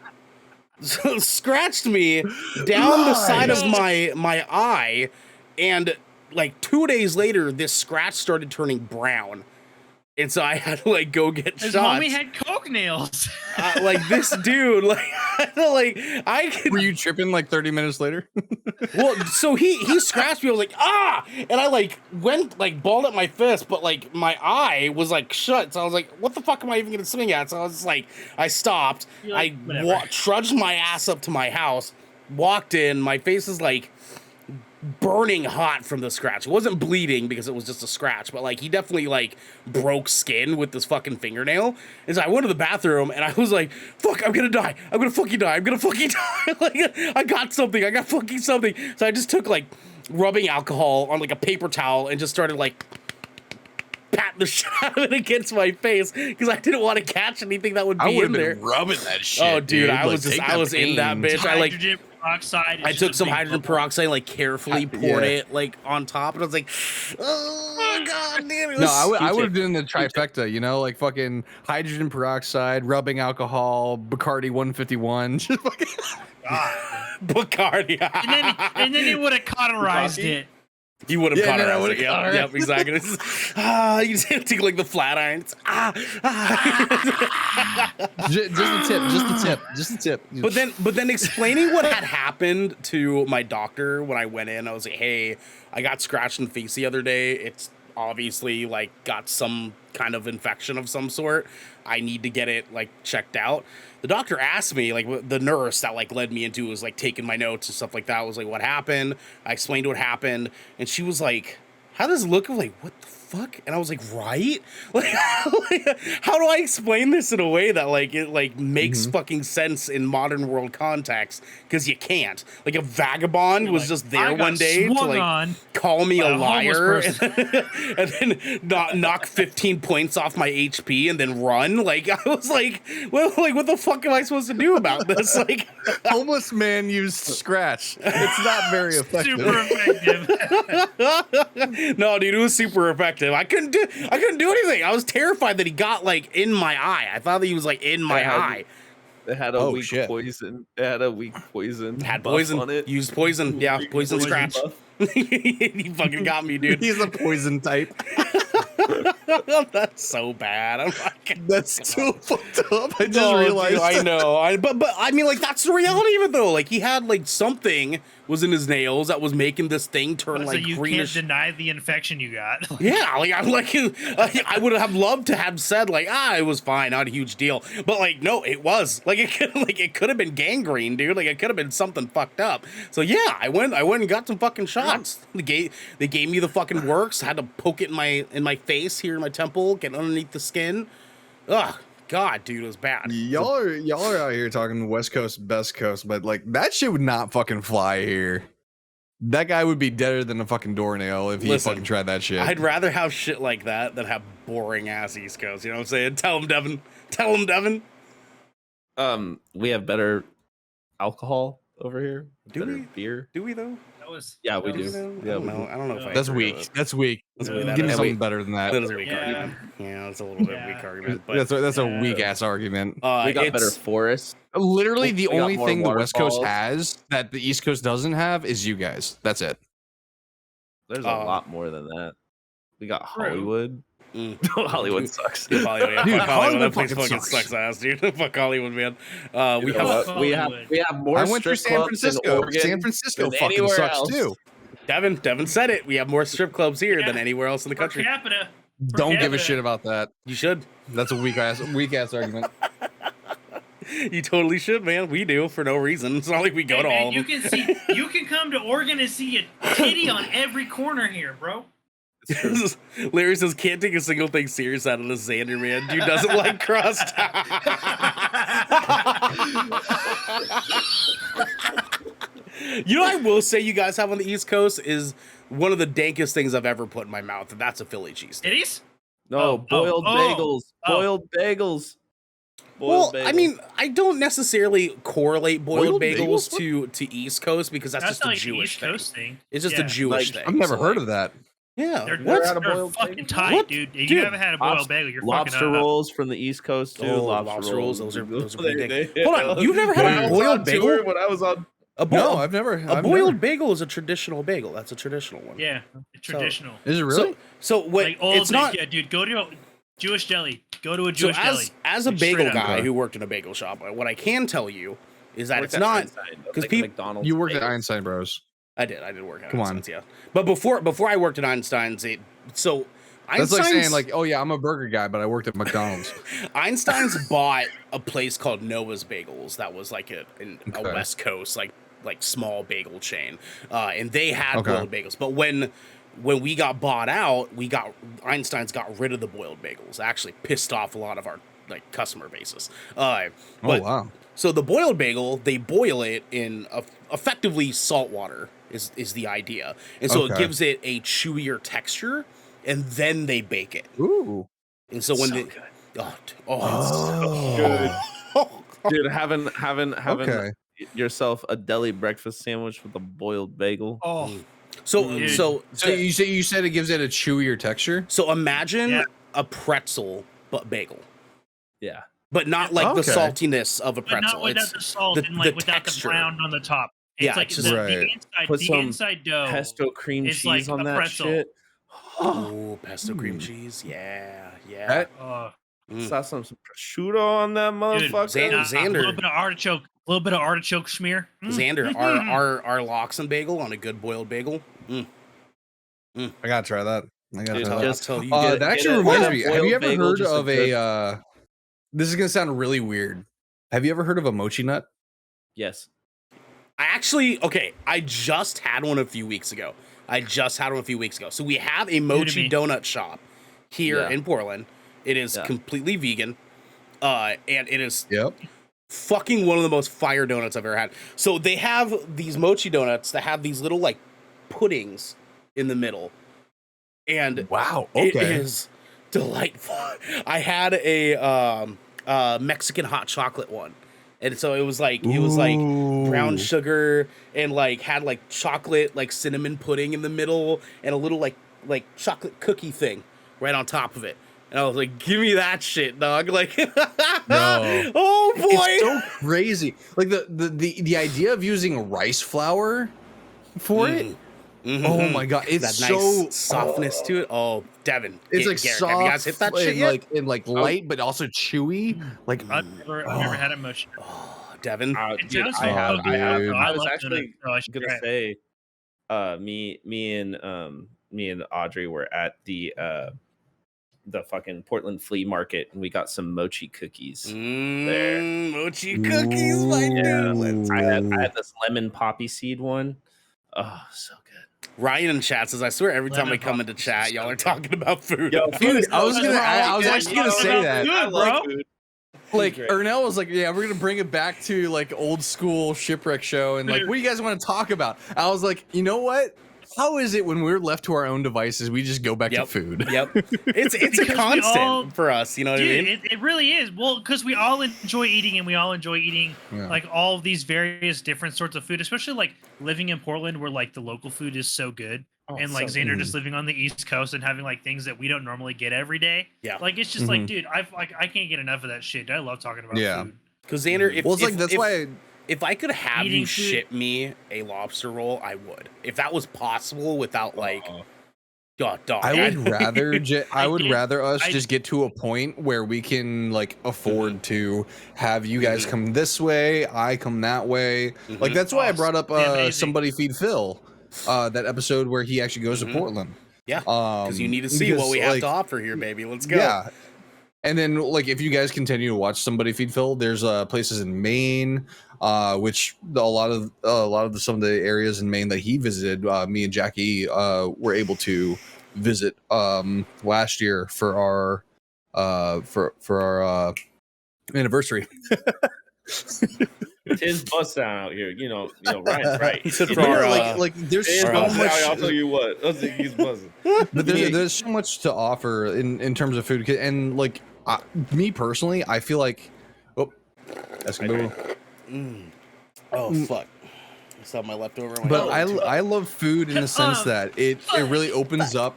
scratched me down the side of my eye, and like 2 days later, this scratch started turning brown. And so I had to like go get His shots. homie had coke nails. Like this dude, like I could. Were you tripping like 30 minutes later? Well, so he scratched me. I was like, ah, and I like went like balled up my fist, but like my eye was like shut. So I was like, what the fuck am I even gonna swing at? So I was like, I stopped. Like, I trudged my ass up to my house, walked in. My face is like burning hot from the scratch. It wasn't bleeding because it was just a scratch, but like he definitely like broke skin with this fucking fingernail. And so I went to the bathroom and I was like, fuck, I'm gonna die. I'm gonna fucking die. I'm gonna fucking die. Like I got something. I got fucking something. So I just took like rubbing alcohol on like a paper towel and just started like patting the shit out of it against my face because I didn't want to catch anything that would be in there. Rubbing that shit. Oh, dude, I was in that bitch. I like. Hydrogen peroxide. I took some hydrogen peroxide, like carefully poured it like on top, and I was like, "Oh god, damn it!" No, I would have done the trifecta, you know, like fucking hydrogen peroxide, rubbing alcohol, Bacardi 151. Just fucking Bacardi. and then he would have cauterized it. You would have cauterized it. cauterized Yep, exactly. You just have to take like the flat irons. just the tip. But then explaining what had happened to my doctor when I went in, I was like, hey, I got scratched in the face the other day. It's obviously like got some kind of infection of some sort. I need to get it like checked out. The doctor asked me, like the nurse that like led me into was like taking my notes and stuff like that. I was like, what happened? I explained what happened. And she was like, how does it look? I'm like, what the fuck? And I was like, right? Like, how do I explain this in a way that like it like makes fucking sense in modern world context? Because you can't. Like a vagabond was just there one day to like call me a liar and then knock 15 points off my HP and then run. Like I was like, well, like what the fuck am I supposed to do about this? Like homeless man used scratch. It's not very effective. Super effective. No, dude, it was super effective. I couldn't do anything. I was terrified that he got like in my eye. I thought that he was like in my eye. It had a weak poison. It had a weak poison. Had poison on it. Used poison. Yeah, poison scratch. He fucking got me, dude. He's a poison type. That's so bad. I'm like, that's so fucked up. I just realized. Dude, I know. But I mean, like that's the reality of it, though. Like he had like something was in his nails that was making this thing turn like you greenish. Can't deny the infection you got. Yeah, like I'm like I would have loved to have said like it was fine, not a huge deal. But like no, it was like it could have been gangrene, dude. Like it could have been something fucked up. So yeah, I went and got some fucking shots. They gave me the fucking works. I had to poke it in my face here in my temple, get underneath the skin. Ugh. God, dude, it was bad. Y'all are out here talking West Coast, best coast, but like that shit would not fucking fly here. That guy would be deader than a fucking doornail if he fucking tried that shit. I'd rather have shit like that than have boring ass East Coast. You know what I'm saying? Tell him, Devin. Tell him, Devin. We have better alcohol over here. Do we? Beer? Do we though? Yeah, we do. Yeah, I don't know if I. That's agree weak. with it. That's weak. Give me something better than that. That is a weak argument. Yeah, that's a little bit weak argument. But That's a weak ass argument. We got better forests. Literally, the only thing the West Coast waterfalls. has that the East Coast doesn't have is you guys. That's it. There's a lot more than that. We got Hollywood. Hollywood sucks. Dude, Hollywood, Dude, fuck Hollywood. Hollywood That place fucking fucking sucks ass, dude. Fuck Hollywood, man. We have more. I went through strip San clubs in Francisco. Oregon San Francisco than fucking anywhere sucks else. too. Devin said it. We have more strip clubs here than anywhere else in the country. Per capita. Don't give a shit about that. You should. That's a weak ass argument. You totally should, man. We do for no reason. It's not like we go to all of them. You can come to Oregon and see a titty on every corner here, bro. Larry says, can't take a single thing serious out of this Xander, man. Dude doesn't like crust. You know, I will say you guys have on the East Coast is one of the dankest things I've ever put in my mouth, and that's a Philly cheese. Titties? No, boiled bagels. Boiled bagels. I mean, I don't necessarily correlate boiled bagels to East Coast because that's just a like Jewish East Coast thing. It's just a Jewish thing. I've never heard of that. Yeah, they're fucking tight, dude. If you haven't had a boiled bagel, you're lobster fucking rolls from the East Coast too. Lobster rolls. Those are pretty dank. Hold on, you've never had a boiled bagel? When I was on. No, I've never. A boiled bagel is a traditional bagel. That's a traditional one. Yeah, it's traditional. Is it really? So wait, Like old, it's not. Yeah, dude, go to Jewish deli. Go to a Jewish deli. As a Like, bagel straight up. guy who worked in a bagel shop, what I can tell you is that Worked it's at not Einstein, though, because like people. McDonald's You worked at bagels. Einstein Bros. I did work at Come on. Einstein's, yeah. But before I worked at Einstein's, That's Einstein's, like saying like, oh yeah, I'm a burger guy, but I worked at McDonald's. Einstein's bought a place called Noah's Bagels that was like a Okay. West Coast like small bagel chain, and they had Okay. boiled bagels. But when we got bought out, Einstein's got rid of the boiled bagels. Actually, pissed off a lot of our like customer bases. Oh wow. So the boiled bagel, they boil it in effectively salt water is the idea, and so it Okay. gives it a chewier texture, and then they bake it. Ooh. And so when So they, good. oh, Good. Dude, having Okay. yourself a deli breakfast sandwich with a boiled bagel. Oh, so Dude. so So you said it gives it a chewier texture? so imagine Yeah. a pretzel but bagel, Yeah. but not like the Okay. saltiness of a but not pretzel. without It's the salt the- and like the without texture. the brown on the top. It's Yeah, like it's just- the Right. inside, Put the some inside dough. Pesto cream It's cheese like on a that pretzel. shit. oh, pesto cream cheese, yeah. That- Oh, Mm. Saw some prosciutto on that motherfucker. Xander. a little bit of artichoke smear. Xander, our lox and bagel on a good boiled bagel. I gotta try that. I gotta Dude, try I'll that. just tell you. get- That actually get a- reminds get a me. Have boiled you ever bagel, heard just a of good- this is gonna sound really weird. Have you ever heard of a mochi nut? Yes. I just had one a few weeks ago. So we have a mochi me. donut shop here Yeah. in Portland. It is Yeah. completely vegan. And it is Yep. fucking one of the most fire donuts I've ever had. So they have these mochi donuts that have these little like puddings in the middle. And Wow. it Okay. is delightful. I had a Mexican hot chocolate one. And so it was like brown Ooh. sugar and like had like chocolate like cinnamon pudding in the middle and a little like chocolate cookie thing right on top of it. And I was like, give me that shit, dog. Like No. oh boy. It's so crazy. Like the idea of using rice flour for it. Mhm. Oh my god, it's that so nice softness to it. Oh, Devin. It's like Garrett, soft, have you guys hit that shit and yet? like light, but also chewy. Like I've never had a mochi. Oh, Devin. It Dude, sounds I have. so good. dude. I was love actually donuts, so I should gonna try it. say, me and Audrey were at the fucking Portland flea market, and we got some mochi cookies. there. Mochi cookies, my Yeah, dude. Let's I go. had this lemon poppy seed one. Oh, so good. Ryan in chat says, I swear every time Lemon I come into pops is chat, so y'all are good. talking about food. Yo, Dude, I was gonna- I was actually gonna say that. Good, bro. Like Great. Ernell was like, yeah, we're gonna bring it back to like old school shipwreck show, and like, what do you guys want to talk about? I was like, you know what? How is it when we're left to our own devices, we just go back to Yep. food? Yep. It's a Because we constant all- for us, you know what I Dude, mean? it really is. Well, because we all enjoy eating, and we all enjoy eating Yeah. like all of these various different sorts of food, especially like living in Portland where like the local food is so good. Oh, And like so Xander good. just living on the East Coast and having like things that we don't normally get every day. Yeah. Like it's just Mhm. like, dude, I can't get enough of that shit. I love talking about Yeah. food. Because Xander, if, Well, it's if, like that's if, why. if I could have Eating you food- ship me a lobster roll, I would. If that was possible without like, dog. I would rather I would did- rather us I- just get to a point where we can like afford to have you guys come this way, I come that way. Like Mhm. that's why I Oh, brought up amazing. Somebody Feed Phil, that episode where he actually goes Mhm. to Portland. Yeah, because you need to see what we have to offer here, baby. Let's go. Yeah. And then like if you guys continue to watch Somebody Feed Phil, there's places in Maine, which some of the areas in Maine that he visited, me and Jackie were able to visit last year for our anniversary. Tis bust down out here. You know, Ryan's right. He said But for yeah, our, like there's Tis so bust down, much. I'll tell you what. I think he's buzzing. But there's so much to offer in terms of food, and like me personally, I feel like that's gonna be. oh fuck, I saw my leftover. But I love food in the sense that it really opens up.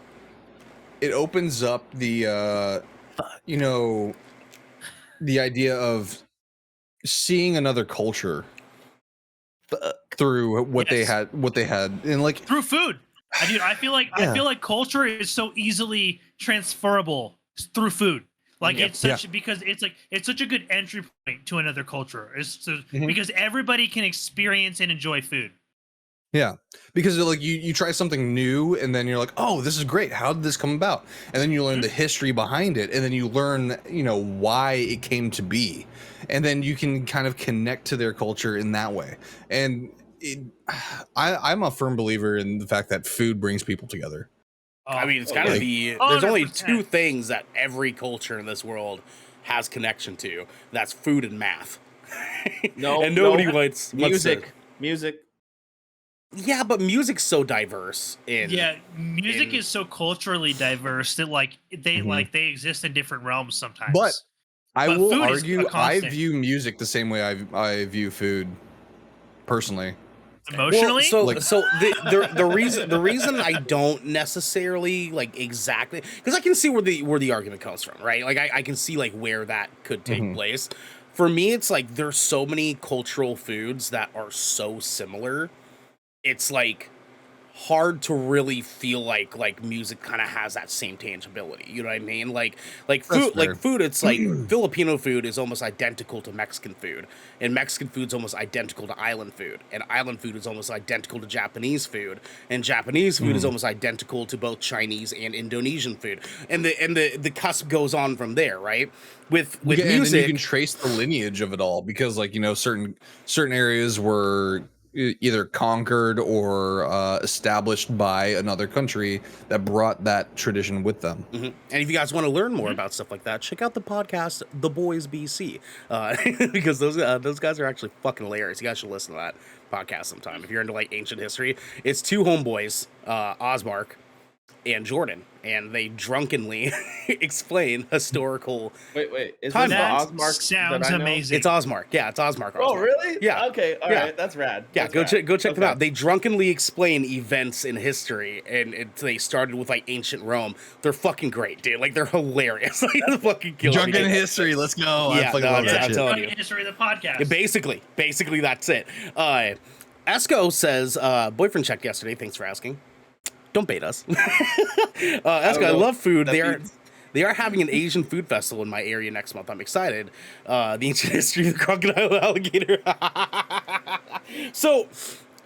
It opens up the the idea of seeing another culture through what they Yes. had, and like Through food. I feel like Yeah. culture is so easily transferable through food. Like Yep. it's such because it's such a good entry point to another culture. Mhm. Because everybody can experience and enjoy food. Yeah, because like you try something new and then you're like, oh, this is great. How did this come about? And then you learn the history behind it, and then you learn, why it came to be, and then you can kind of connect to their culture in that way. And I'm a firm believer in the fact that food brings people together. I mean, it's got to be. There's only 2 100%. things that every culture in this world has connection to. That's food and math. No, and nobody no. wants Music. Yeah, but music's so diverse. Music is so culturally diverse that they exist in different realms sometimes. But I will food is argue, a I constant. view music the same way I view food, personally. Emotionally, Well, the reason I don't necessarily like exactly, because I can see where the argument comes from, right? Like I can see like where that could take place. For me, it's like there's so many cultural foods that are so similar. It's like hard to really feel like music kind of has that same tangibility. You know what I mean? Like food, it's like Filipino food is almost identical to Mexican food, and Mexican food's almost identical to island food, and island food is almost identical to Japanese food, and Japanese food is almost identical to both Chinese and Indonesian food, and the cusp goes on from there, right? With music, and then you can trace the lineage of it all, because certain areas were either conquered or established by another country that brought that tradition with them. And if you guys want to learn more about stuff like that, check out the podcast The Boys BC, because those guys are actually fucking hilarious. You guys should listen to that podcast sometime if you're into like ancient history. It's 2 homeboys, Osmark and Jordan, and they drunkenly explain historical. Wait. Is Time this the that Osmark sounds that I know? amazing. It's Osmark. Yeah, it's Osmark. Oh, Osmark. really? Yeah. Okay. All right. Yeah. That's rad. Yeah, That's rad. go check them Okay. out. They drunkenly explain events in history, and they started with like ancient Rome. They're fucking great, dude. Like they're hilarious. Like they're fucking killing Drunken me. history, let's go. Yeah, I fucking no, love I'm that shit. telling you. history of the podcast. Yeah, basically that's it. Esco says, boyfriend checked yesterday. Thanks for asking. Don't bait us. Esco, I love food. They are having an Asian food festival in my area next month. I'm excited. The ancient history of the crocodile alligator. So,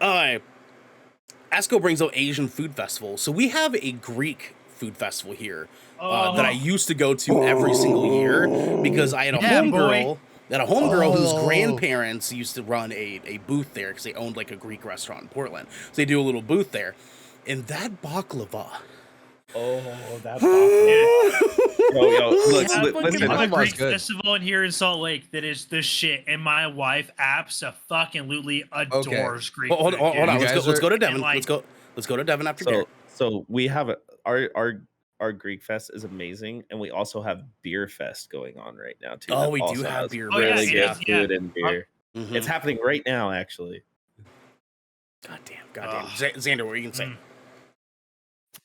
Esco brings up Asian food festival. So we have a Greek food festival here that I used to go to every single year because I had a homegirl. That a homegirl whose grandparents used to run a booth there because they owned like a Greek restaurant in Portland. So they do a little booth there. And that baklava. Oh, that baklava. Yo, listen. The Baklava's Greek good. festival in here in Salt Lake that is the shit, and my wife abso-fucking-lutely adores Greek. Hold food, on. dude. Let's go to Devin. And, like- let's go to Devin after dinner. So we have our Greek Fest is amazing, and we also have Beer Fest going on right now too. Oh, That we do also have has Beer really Fest, good yeah. food and beer. Mhm. It's happening right now, actually. Goddamn. Xander, what were you gonna say?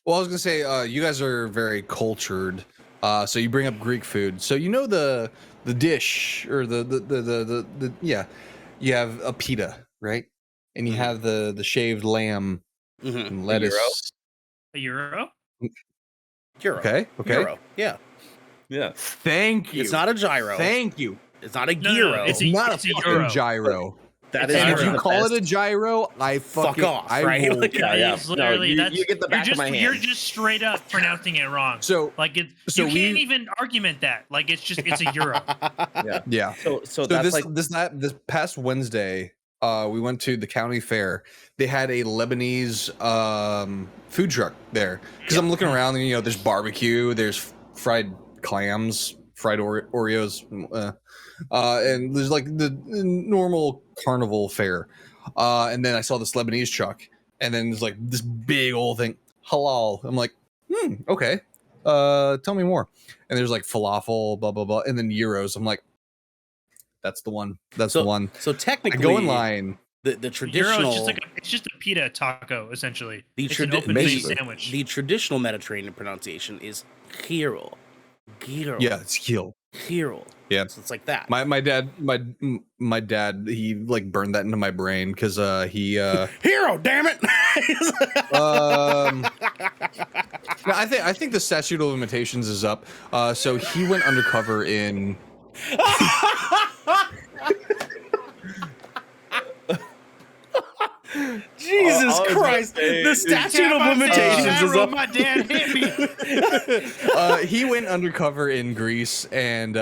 Well, I was gonna say, you guys are very cultured. So you bring up Greek food. So you know the dish or the you have a pita, right? And you have the shaved lamb and lettuce. A euro? Gyro. Okay. Gyro. Yeah. Yeah. Thank you. It's not a gyro. Thank you. It's not a No, gyro. it's Not it's a a fucking euro. gyro. That It's is a And if gyro. you call it a gyro, I Fuck off, I right? will- Like, Yeah. It's No, literally you that's get the back of my hand. You're just straight up pronouncing it wrong. So Like it, So you can't we- even argument that. Like it's a euro. yeah. So So that's this past Wednesday, we went to the county fair. They had a Lebanese food truck there. Because I'm looking around and there's barbecue, there's fried clams, fried Oreos, and there's like the normal carnival fare. And then I saw this Lebanese truck, and then there's like this big old thing, halal. I'm like, okay. Tell me more. And there's like falafel, blah blah blah, and then euros. I'm like, that's the one. That's the one. So I technically, go in line. The Euro traditional, is it's just a pita taco essentially. the, It's an tradi- open the, faced sandwich. the traditional Mediterranean pronunciation is gyro. Gyro. Yeah, it's kill. Gyro. Yeah. So it's like that. My dad, he like burned that into my brain because he Hero, damn it! No, I think the statute of limitations is up. So he went undercover in. Jesus Christ! The statute of limitations is up. My dad hit me. He went undercover in Greece, and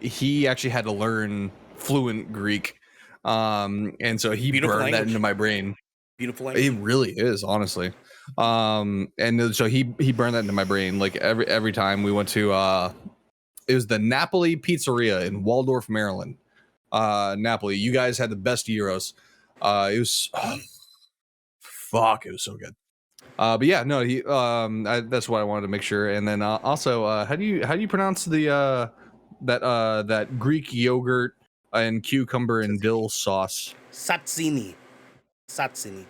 he actually had to learn fluent Greek, and so he Beautiful burned that language. into my brain. Beautiful language. It really is, honestly. And so he burned that into my brain. Like every time we went to it was the Napoli Pizzeria in Waldorf, Maryland. Napoli, you guys had the best gyros. It was it was so good. But yeah, no, he that's what I wanted to make sure. And then also, how do you pronounce the that Greek yogurt and cucumber and dill sauce? Satsini. Tzatziki?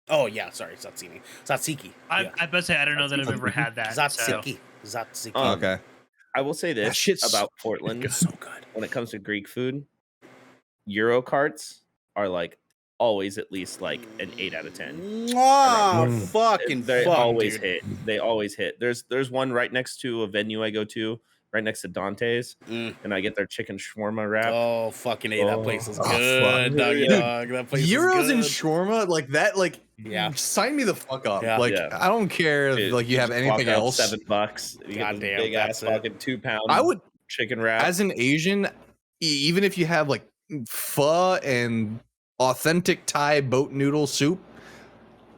Oh yeah, sorry, Satsini. Tzatziki. I bet say I don't know that I've ever had that. Tzatziki. So. Tzatziki. Okay. I will say this about Portland. So good. When it comes to Greek food, Euro carts are like always at least like an 8 out of 10. Fucking They fun, always dude. hit. They always hit. There's one right next to a venue I go to, right next to Dante's, and I get their chicken shawarma wrap. Oh, fucking A. That place is fuck. good, doggy dog. That place Euros is and good. shawarma, like that, like Yeah. sign me the fuck up. Yeah. Like Yeah. I don't care if Dude, like you have just walk anything out else. $7. You get this Goddamn, big ass that's it. fucking 2 pound I would, chicken wrap. as an Asian, even if you have like pho and authentic Thai boat noodle soup,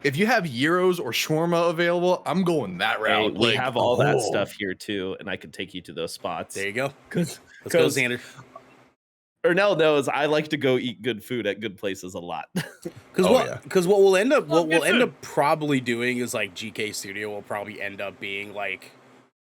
if you have gyros or shawarma available, I'm going that Hey, route. we Like, have all that oh. stuff here too, and I could take you to those spots. There you go. Let's Let's go, Xander. Ernell knows I like to go eat good food at good places a lot. Because Oh, what? yeah. Because what we'll end up, what good we'll end food. up probably doing is like GK Studio will probably end up being like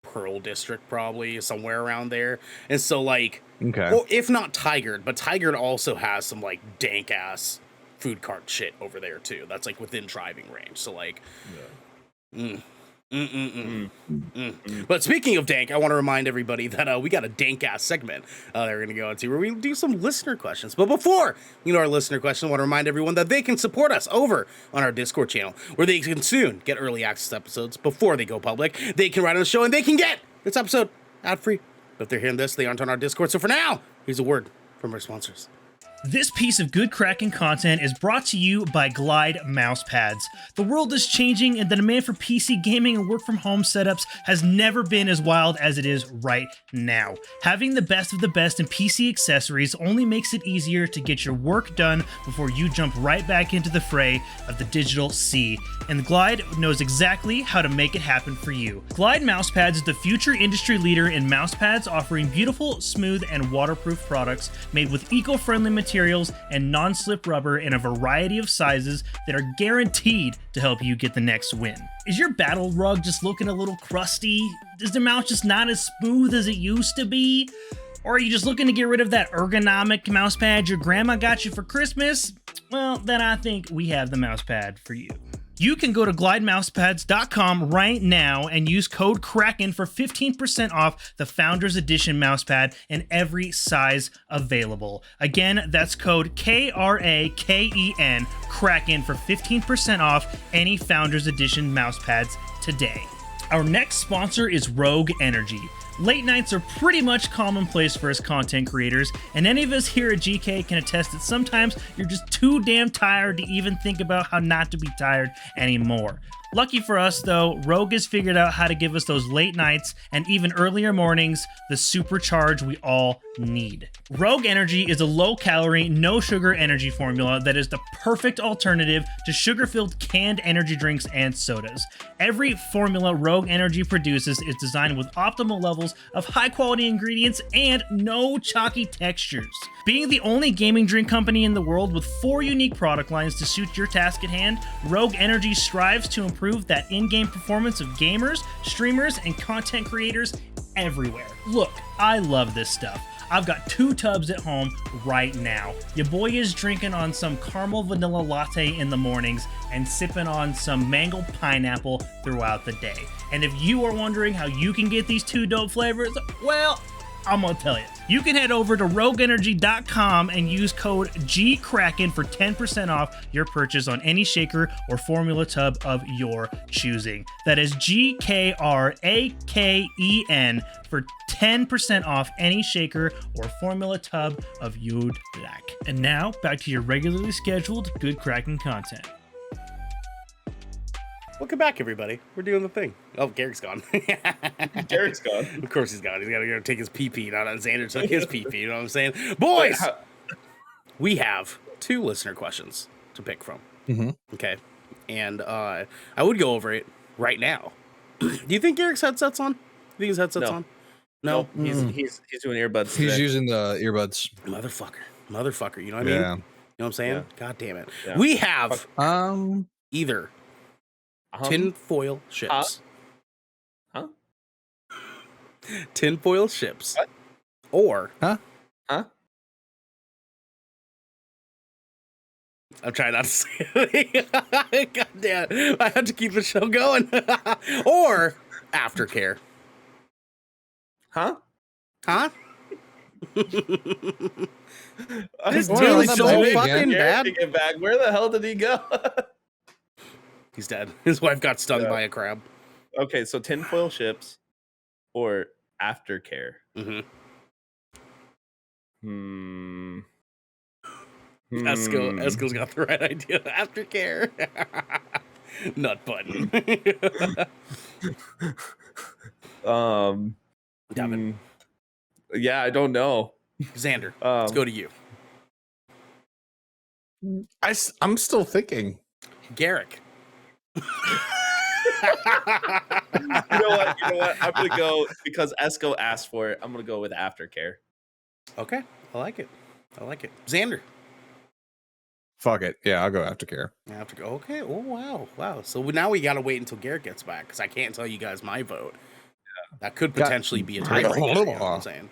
Pearl District, probably somewhere around there. And so like, Okay. well, if not Tigard, but Tigard also has some like dank ass food cart shit over there too. That's like within driving range. So like, But speaking of dank, I want to remind everybody that we got a dank ass segment that we're going to go into where we do some listener questions. But before we know our listener question, I want to remind everyone that they can support us over on our Discord channel, where they can soon get early access episodes before they go public. They can write on the show and they can get this episode ad free. But if they're hearing this, they aren't on our Discord. So for now, here's a word from our sponsors. This piece of good Kraken content is brought to you by Glide mousepads. The world is changing and the demand for PC gaming and work from home setups has never been as wild as it is right now. Having the best of the best in PC accessories only makes it easier to get your work done before you jump right back into the fray of the digital sea. And Glide knows exactly how to make it happen for you. Glide mousepads is the future industry leader in mousepads, offering beautiful, smooth, and waterproof products made with eco-friendly materials and non-slip rubber in a variety of sizes that are guaranteed to help you get the next win. Is your battle rug just looking a little crusty? Is the mouse just not as smooth as it used to be? Or are you just looking to get rid of that ergonomic mouse pad your grandma got you for Christmas? Well, then I think we have the mouse pad for you. You can go to glidemousepads.com right now and use code Kraken for 15% off the Founders Edition mousepad in every size available. Again, that's code KRAKEN, Kraken, for 15% off any Founders Edition mousepads today. Our next sponsor is Rogue Energy. Late nights are pretty much commonplace for us content creators, and any of us here at GK can attest that sometimes you're just too damn tired to even think about how not to be tired anymore. Lucky for us, though, Rogue has figured out how to give us those late nights and even earlier mornings the supercharge we all need. Rogue Energy is a low-calorie, no-sugar energy formula that is the perfect alternative to sugar-filled canned energy drinks and sodas. Every formula Rogue Energy produces is designed with optimal levels of high-quality ingredients and no chalky textures. Being the only gaming drink company in the world with 4 unique product lines to suit your task at hand, Rogue Energy strives to improve that in-game performance of gamers, streamers, and content creators everywhere. Look, I love this stuff. I've got 2 tubs at home right now. Your boy is drinking on some caramel vanilla latte in the mornings and sipping on some mango pineapple throughout the day. And if you are wondering how you can get these 2 dope flavors, well, I'm gonna tell you. You can head over to rogueenergy.com and use code GKraken for 10% off your purchase on any shaker or formula tub of your choosing. That is GKRAKEN for 10% off any shaker or formula tub of you'd like. And now, back to your regularly scheduled Good Kraken content. Welcome back, everybody. We're doing the thing. Oh, Garrick's gone. Garrick's gone. Of course he's gone. He's got to go take his pee-pee. Now that Xander took his pee-pee, you know what I'm saying? Boys, we have 2 listener questions to pick from. Mm-hmm. Okay. And I would go over it right now. Do you think Garrick's headset's on? Do you think his headset's on? No. He's doing earbuds. He's today. using the earbuds. Motherfucker. You know what I mean? Yeah. You know what I'm saying? Yeah. God damn it. Yeah. We have either tinfoil ships. Huh? Tinfoil ships. What? Or. Huh? I'm trying not to say it. God damn it. I have to keep the show going. Or aftercare. Huh? This dude's so fucking bad. To get back. Where the hell did he go? He's dead. His wife got stung by a crab. Okay, so tinfoil ships or aftercare. Mm-hmm. Esco's got the right idea. Aftercare. Nut button. Devin. Yeah, I don't know. Xander, let's go to you. I'm still thinking. Garrick. You know what? I'm gonna go because Esco asked for it. I'm gonna go with aftercare. Okay, I like it. Xander. Fuck it. Yeah, I'll go aftercare. Okay. Oh wow. So now we gotta wait until Garrick gets back because I can't tell you guys my vote. Yeah. That could potentially be a tiebreaker. You know what I'm saying?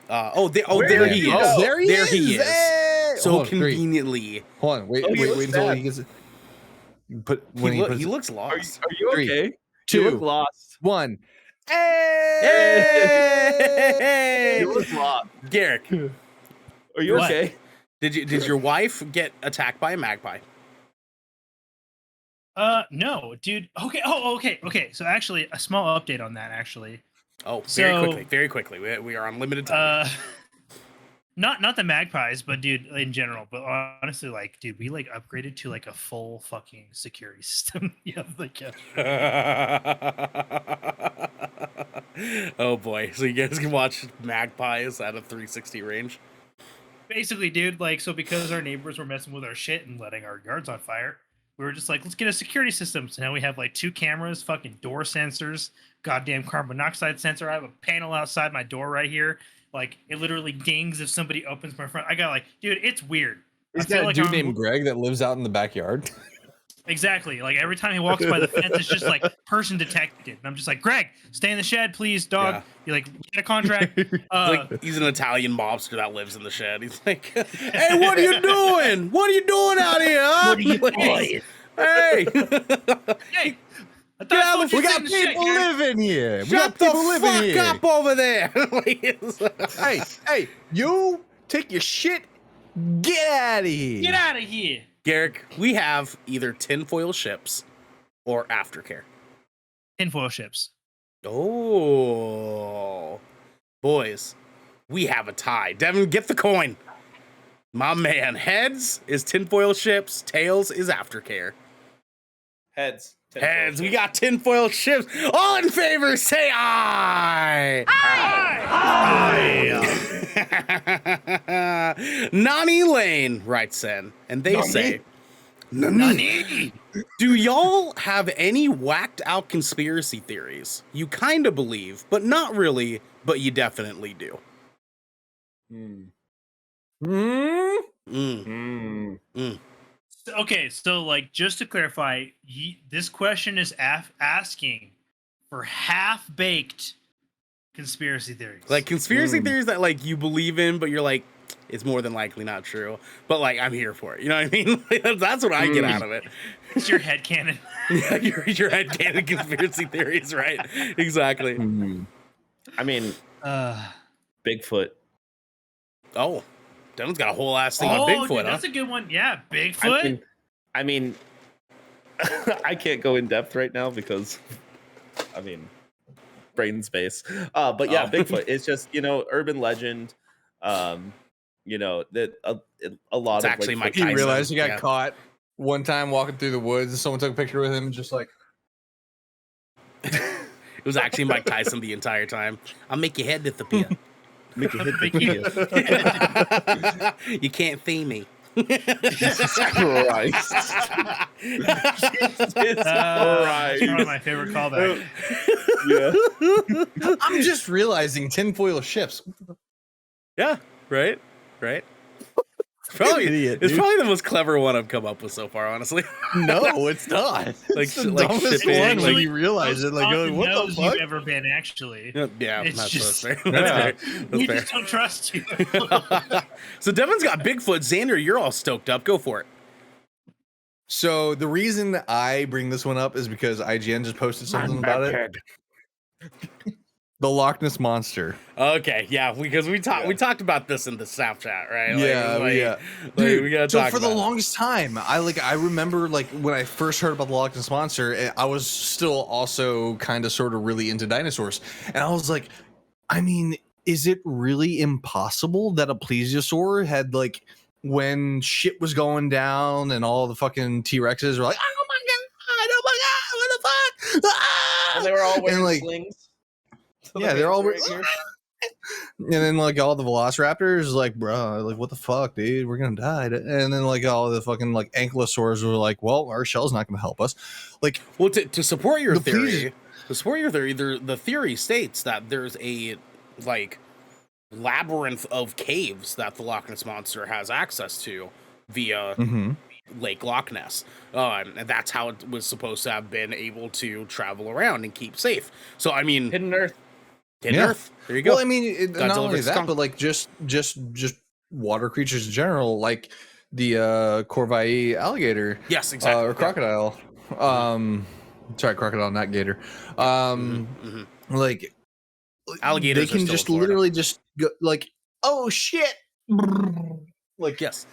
There he is. Oh, there he is. Hey! So Hold on, conveniently. Hold on. Wait until he gets it. He looks lost. Are you okay? 3, 2, you look lost. 1. Hey! You look lost. Garrick, Are you okay? Did your wife get attacked by a magpie? No, dude. Okay. Oh, okay. So actually, a small update on that. Actually. Oh, very quickly. We are on limited time. Not the magpies, but dude, in general. But honestly, like, dude, we like upgraded to like a full fucking security system. Oh boy! So you guys can watch magpies at a 360 range. Basically, dude, like, so because our neighbors were messing with our shit and letting our yards on fire, we were just like, let's get a security system. So now we have like 2 cameras, fucking door sensors, goddamn carbon monoxide sensor. I have a panel outside my door right here. Like, it literally dings if somebody opens my front. I got like, dude, it's weird. Is that a dude named Greg that lives out in the backyard? Exactly. Like, every time he walks by the fence, it's just like person detected. And I'm just like, Greg, stay in the shed, please, dog. Yeah. You're like, get a contract. He's an Italian mobster that lives in the shed. He's like, hey, what are you doing? What are you doing out here? Huh? What are you doing? Hey. Hey. We got people living here. Shut the fuck up over there. Hey, you take your shit. Get out of here. Get out of here. Garrick, we have either tinfoil ships or aftercare. Tinfoil ships. Oh, boys, we have a tie. Devin, get the coin. My man, heads is tinfoil ships, tails is aftercare. Heads. Heads, we got tinfoil ships. All in favor, say aye. Aye. Nani Lane writes in, and they say, Nani. Do y'all have any whacked out conspiracy theories you kind of believe, but not really, but you definitely do? Okay, so like just to clarify, this question is asking for half-baked conspiracy theories. Like conspiracy theories that like you believe in, but you're like, it's more than likely not true. But like, I'm here for it. You know what I mean? That's what I get out of it. It's your headcanon. Yeah, your headcanon conspiracy theories, right? Exactly. I mean, Bigfoot. Oh, Devin's got a whole ass thing on Bigfoot. Dude, that's a good one. Yeah, Bigfoot. I mean, I can't go in depth right now because, I mean, brain space. But yeah, Bigfoot. It's just urban legend. That a lot It's of actually like, Mike Tyson. He realized he got caught one time walking through the woods, and someone took a picture with him, just like. It was actually Mike Tyson the entire time. I'll make your head disappear. make your head disappear. You can't see me. Jesus Christ. That's one of my favorite callbacks. Yeah. I'm just realizing tinfoil ships. Yeah, right. Probably, Idiot, it's dude. probably the most clever one I've come up with so far, honestly. No, it's not. Like, It's the like dumbest shipping, one when like- you realize it. Like, you're like, what the knows fuck? you've ever been actually. Yeah, It's that's just- fair. Yeah. That's fair. We That's just don't trust you. fair. So Devin's got Bigfoot. Xander, you're all stoked up. Go for it. So the reason I bring this one up is because IGN just posted something about it. The Loch Ness Monster. Okay, yeah, because we talked about this in the Snap chat, right? Yeah. Like, Dude, we gotta so talk for the about it. longest time, I remember like when I first heard about the Loch Ness Monster, I was still also kind of sort of really into dinosaurs, and I was like, I mean, is it really impossible that a plesiosaur had like when shit was going down and all the fucking T-Rexes were like, oh my god, what the fuck? Ah! And they were all wearing like, slings. So yeah, the they're all hands were right here. and then like all the velociraptors like, bro, like what the fuck, dude, we're gonna die. And then like all the fucking like ankylosaurs were like, well, our shell's not gonna help us. Like, Well, to support your The theory, the theory states that there's a like labyrinth of caves that the Loch Ness Monster has access to via Lake Loch Ness. And that's how it was supposed to have been able to travel around and keep safe. So I mean, Hidden Earth. Hidden Yeah. Earth. There you go. well, I mean, not Godzilla only versus that, Kong. but like just water creatures in general, like the Corvai alligator, Yes, exactly. or Yeah. crocodile. Sorry, crocodile, not gator. Like Alligators they are can still just in Florida. literally just go, like, oh shit, like Yes.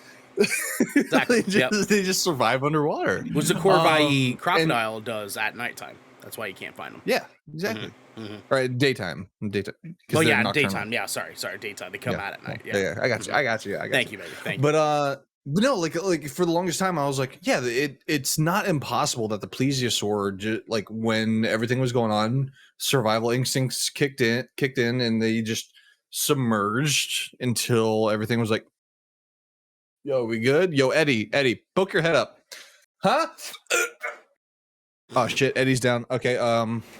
Exactly. they just survive underwater. Which the Corvai and- crocodile does at nighttime. That's why you can't find them. Yeah, exactly. Mhm. All right, daytime. 'cause Oh they're yeah, nocturnal. daytime. Yeah, sorry, daytime. They come out at night. Yeah. Yeah, I got you. I got you. Thank you, baby. Thank you. But no, like for the longest time, I was like, yeah, it's not impossible that the plesiosaur, like when everything was going on, survival instincts kicked in, and they just submerged until everything was like, yo, we good? Yo, Eddie, poke your head up, huh? Oh shit, Eddie's down. Okay,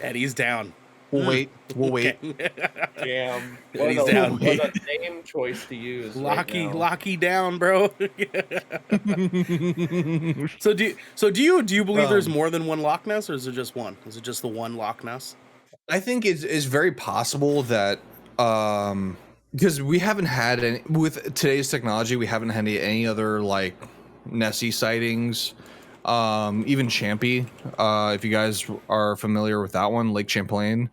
Eddie's down. we'll wait. Okay. Damn. He's What down. a name choice to use. Locky down, bro. So do you believe there's more than one Loch Ness, or is it just one? Is it just the one Loch Ness? I think it's very possible that because we haven't had any with today's technology, we haven't had any other like Nessie sightings. Even Champy, if you guys are familiar with that one, Lake Champlain,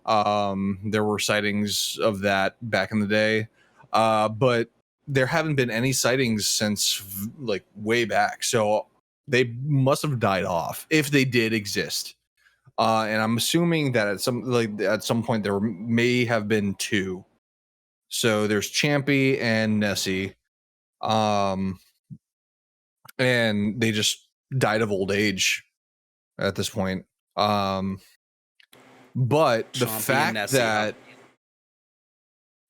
there were sightings of that back in the day, but there haven't been any sightings since like way back, so they must have died off if they did exist. And I'm assuming that at some point there may have been two. So there's Champy and Nessie, and they just died of old age at this point. But the Champy and fact Nessie, huh?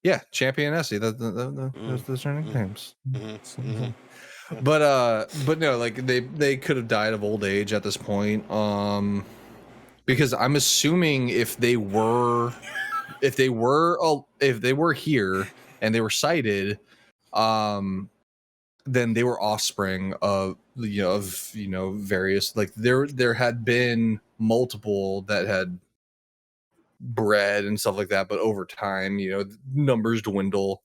that Champy and Nessie, those are nicknames. But no, like they could have died of old age at this point. Because I'm assuming if they were here and they were sighted, then they were offspring of various, like there had been multiple that had bred and stuff like that, but over time, numbers dwindle,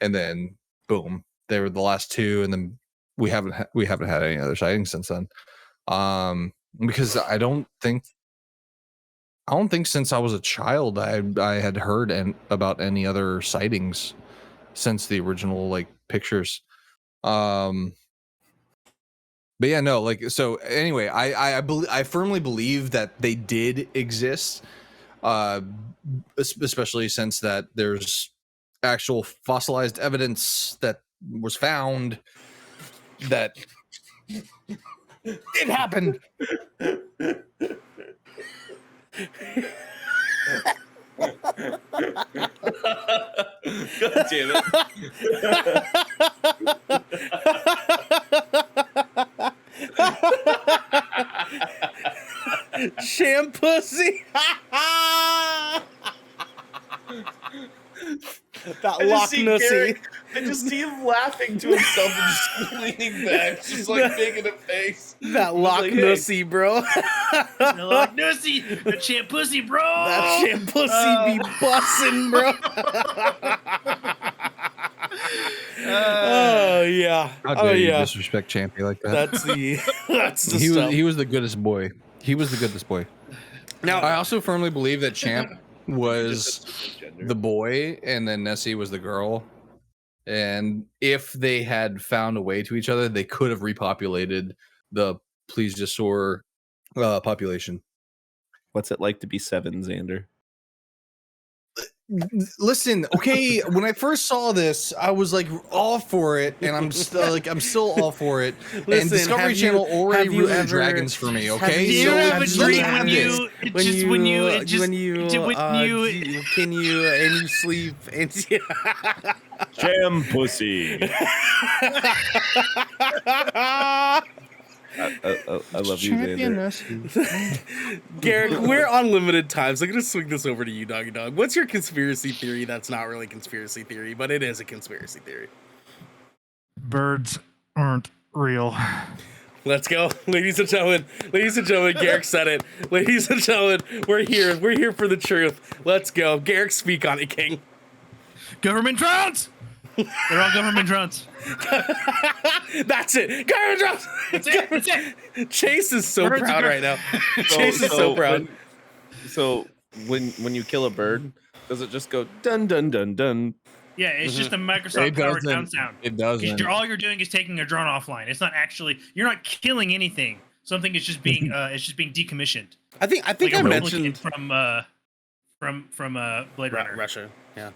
and then boom, they were the last two, and then we haven't had any other sightings since then. Because I don't think I don't think since I was a child I had heard about any other sightings since the original like pictures. But yeah, no, like so. Anyway, I firmly believe that they did exist, especially since that there's actual fossilized evidence that was found that it happened. God damn it. Shampussy. That Loch Nessy. I just see him laughing to himself and just leaning back, just like making a face. That Loch Nessy, bro. The Loch Nessy, the Shampussy, bro. That Shampussy be bussin', bro. Oh yeah. How dare you yeah. disrespect Champy like that? That's the stuff. He was the goodest boy. He was the goodest boy. Now I also firmly believe that Champ was the boy and then Nessie was the girl. And if they had found a way to each other, they could have repopulated the plesiosaur population. What's it like to be 7, Xander? Listen, okay, when I first saw this, I was like all for it, and I'm still all for it. Listen, and Discovery Channel already ruined dragons for me. Okay, Do you ever dream when you sleep and Jam pussy. I love you, Xander. Garrett, we're on limited time, so I'm gonna swing this over to you, Doggy Dog. What's your conspiracy theory that's not really conspiracy theory, but it is a conspiracy theory? Birds aren't real. Let's go, ladies and gentlemen. Ladies and gentlemen, Garrick said it. Ladies and gentlemen, we're here. We're here for the truth. Let's go, Garrick. Speak on it, King. Government drones. They're all government drones. That's it. Government drones. That's it. That's it. Chase is so Birds proud are- right now. Chase is so proud. When you kill a bird, does it just go dun dun dun dun? Yeah, it's just a Microsoft powered sound. It doesn't. Because all you're doing is taking a drone offline. It's not actually. You're not killing anything. Something is just being. It's just being decommissioned. I think Like I a mentioned from Blade Runner. Russia. Yeah.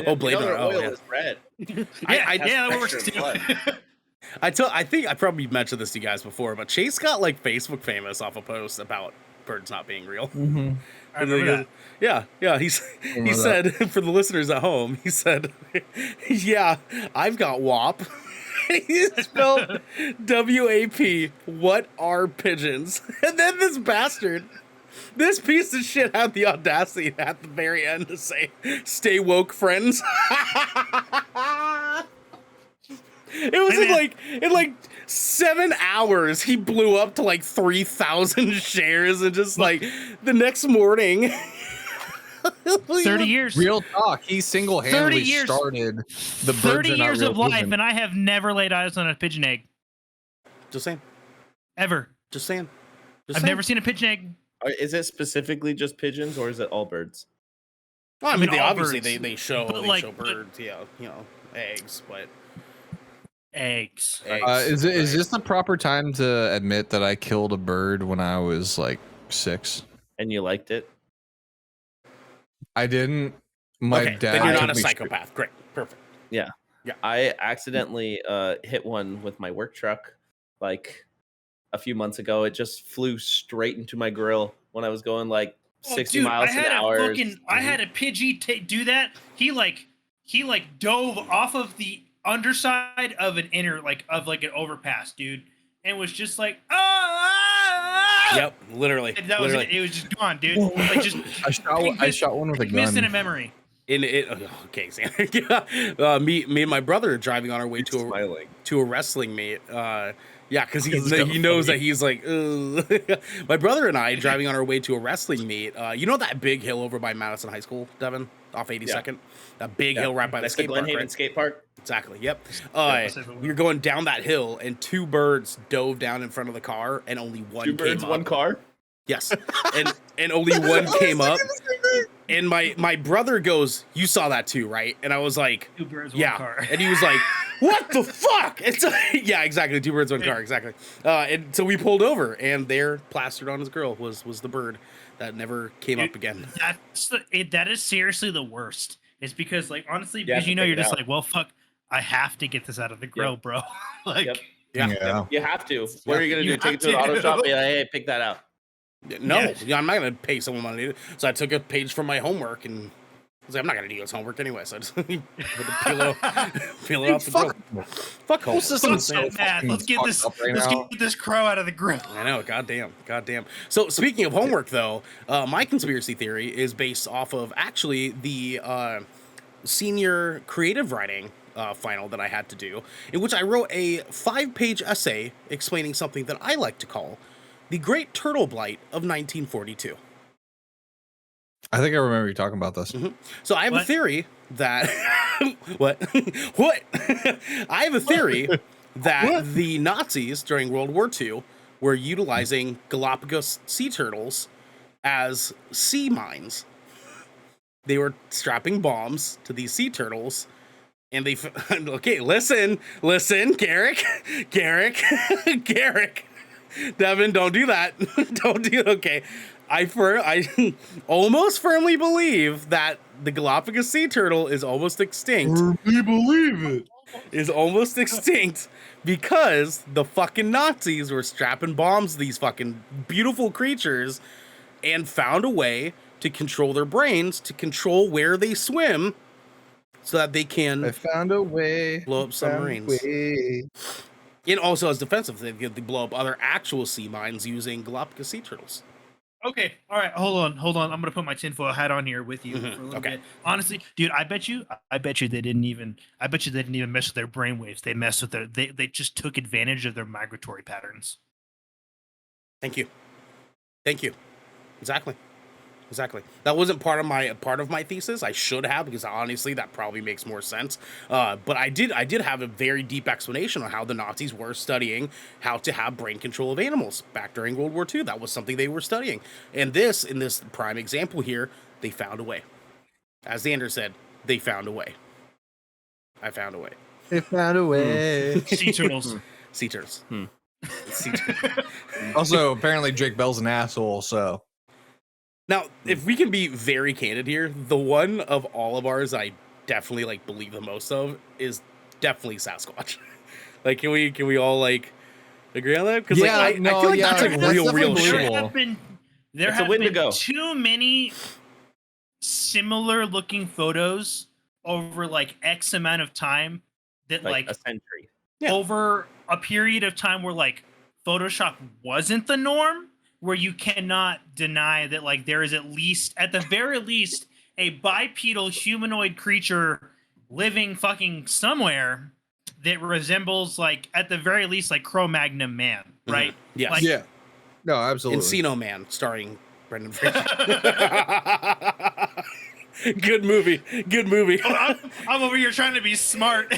Oh, Blade Runner. Oh, oil yeah. is red. Yeah, that works extra too. blood. I think I probably mentioned this to you guys before, but Chase got like Facebook famous off a post about birds not being real. Mm-hmm. I remember that. Yeah. He said for the listeners at home, he said, "Yeah, I've got WAP." He spelled WAP. What are pigeons? And then this bastard. This piece of shit had the audacity at the very end to say, "Stay woke, friends." It was in like 7 hours. He blew up to like 3,000 shares, and just like the next morning. 30 years. Real talk. He single-handedly 30 years. started the birds 30 are not years real of life, movement. and I have never laid eyes on a pigeon egg. Just saying. Ever. Just saying. I've never seen a pigeon egg. Is it specifically just pigeons, or is it all birds? Well, I mean, mean, all obviously birds. they show But, like, birds, eggs, but Eggs. Is this the proper time to admit that I killed a bird when I was like 6? And you liked it? I didn't. My okay, dad. then you're took not a me psychopath. Great, perfect. Yeah. Yeah. I accidentally hit one with my work truck like a few months ago. It just flew straight into my grill when I was going like 60 miles an hour. I had a Pidgey do that. He dove off of the underside of an an overpass, dude, and was just like, Yep, literally. And that literally. was it was just gone, dude. Like just I shot one with a gun. missed in a memory. Okay, Sam. Me and my brother are driving on our way to a wrestling meet. Yeah, because he knows that he's like, ugh. My brother and I driving on our way to a wrestling meet. You know that big hill over by Madison High School, Devin, off 82nd. Yeah. That big hill right by the skate park. Glenhaven skate park. Exactly. Yep. We were going down that hill, and 2 birds dove down in front of the car, and only one. 2 birds, came one up. car. Yes, and only one came up. And my brother goes, "You saw that too, right?" And I was like, Two birds, "Yeah." one car. And he was like, "What the fuck?" It's yeah, exactly. Two birds, one car, exactly. And so we pulled over, and there, plastered on his grill, was the bird that never came up again. That is seriously the worst. It's because, like, honestly, You because have to you're pick it just out. like, well, fuck, I have to get this out of the grill, bro. Like, Yep. Yeah. You have to. What are you gonna You do? Take it to the have auto to. shop? Be like, hey, pick that out. No, I'm not gonna pay someone money. So I took a page from my homework and I was like, I'm not gonna do this homework anyway. So I just peel it off the grill. Fuck home. Let's get this crow out of the grill. I know, goddamn. So speaking of homework, though, my conspiracy theory is based off of actually the senior creative writing final that I had to do, in which I wrote a 5-page essay explaining something that I like to call the Great Turtle Blight of 1942. I think I remember you talking about this. Mm-hmm. So I have a theory that what? I have a theory that the Nazis during World War II were utilizing Galapagos sea turtles as sea mines. They were strapping bombs to these sea turtles, and they okay. Listen, Garrick. Devin, don't do that. Don't do it. Okay. I almost firmly believe that the Galapagos sea turtle is almost extinct. We believe it. Is almost extinct because the fucking Nazis were strapping bombs to these fucking beautiful creatures and found a way to control their brains, to control where they swim, so that they can I found a way. blow up submarines. And also as defensive, they blow up other actual sea mines using Galapagos sea turtles. Okay, all right, hold on. I'm gonna put my tinfoil hat on here with you for a little bit. Honestly, dude, I bet you they didn't even mess with their brainwaves. They messed with they just took advantage of their migratory patterns. Thank you. Exactly. That wasn't part of my thesis. I should have, because honestly, that probably makes more sense. But I did have a very deep explanation on how the Nazis were studying how to have brain control of animals back during World War II. That was something they were studying. And in this prime example here, they found a way. As Xander said, they found a way. I found a way. They found a way. Sea turtles. Sea turtles. Also, apparently Drake Bell's an asshole, so. Now, if we can be very candid here, the one of all of ours I definitely believe the most of is definitely Sasquatch. Can we all agree on that? Because I feel like that's real shit. There have been too many similar looking photos over X amount of time that a century. Over a period of time where Photoshop wasn't the norm, where you cannot deny that there is at the very least a bipedal humanoid creature living fucking somewhere that resembles at the very least Cro-Magnon man, right? Yes. Yeah. No, absolutely. Encino Man, starring Brendan Fraser. Good movie. I'm over here trying to be smart.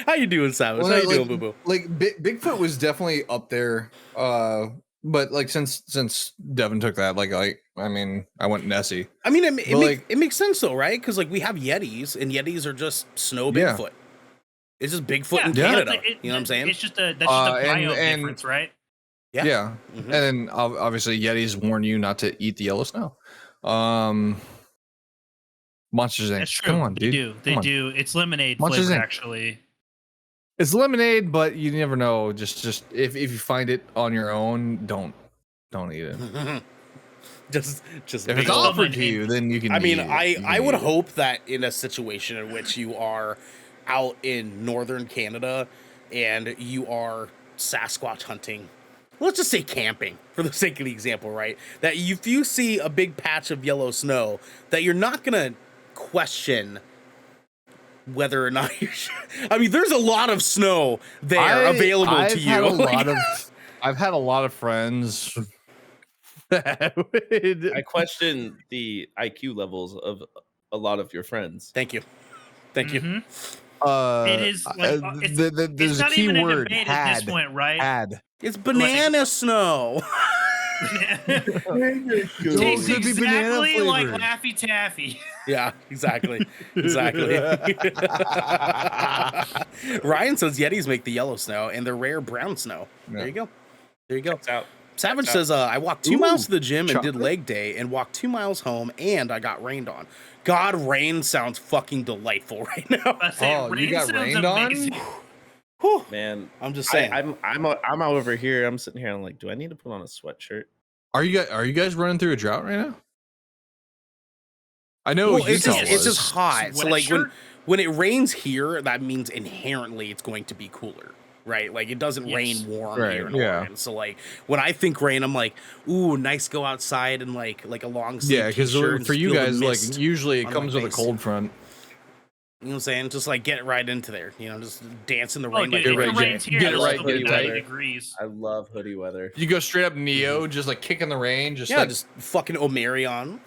How you doing, Savage? How you doing, Boo Boo? Bigfoot was definitely up there. But since Devin took that, I went Nessie. I mean, it makes sense though, right? Because we have Yetis, and Yetis are just snow Bigfoot. It's just Bigfoot in Canada. You know what I'm saying? It's just a biome difference, right? Yeah. Mm-hmm. And then obviously Yetis warn you not to eat the yellow snow. Monsters Inc. That's true. Come on, dude. They do. It's lemonade Monsters flavor, Inc. actually. It's lemonade, but you never know. Just if you find it on your own, don't eat it. just if it's offered to you, then you can. I mean, eat it. I would hope that in a situation in which you are out in northern Canada and you are Sasquatch hunting, let's just say camping for the sake of the example, right? That if you see a big patch of yellow snow, that you're not gonna question whether or not I mean, there's a lot of snow there available to you. I've had a lot of friends that I question the IQ levels of a lot of your friends. Thank you. Mm-hmm. It is like it's not even a debate at this point, right? It's banana snow. Tastes exactly like Laffy Taffy. Yeah, exactly. Ryan says Yetis make the yellow snow and the rare brown snow. Yeah. There you go. Savage says, I walked 2 miles to the gym and did leg day and walked 2 miles home and I got rained on. God, rain sounds fucking delightful right now. You got rained on? Whew. Man, I'm just saying. I'm over here. I'm sitting here. I'm like, do I need to put on a sweatshirt? Are you guys running through a drought right now? I know it's just hot. So like when it rains here, that means inherently it's going to be cooler, right? Like it doesn't rain warm here in Oregon. So like when I think rain, I'm like, ooh, nice go outside and like a long sleeve. Yeah, because for you guys, like usually it comes with a cold front. You know what I'm saying? Just like get right into there. You know, just dance in the rain. Dude, like get it right. 90 degrees. I love hoodie weather. You go straight up Neo, just like kicking the rain. Just just fucking Omarion.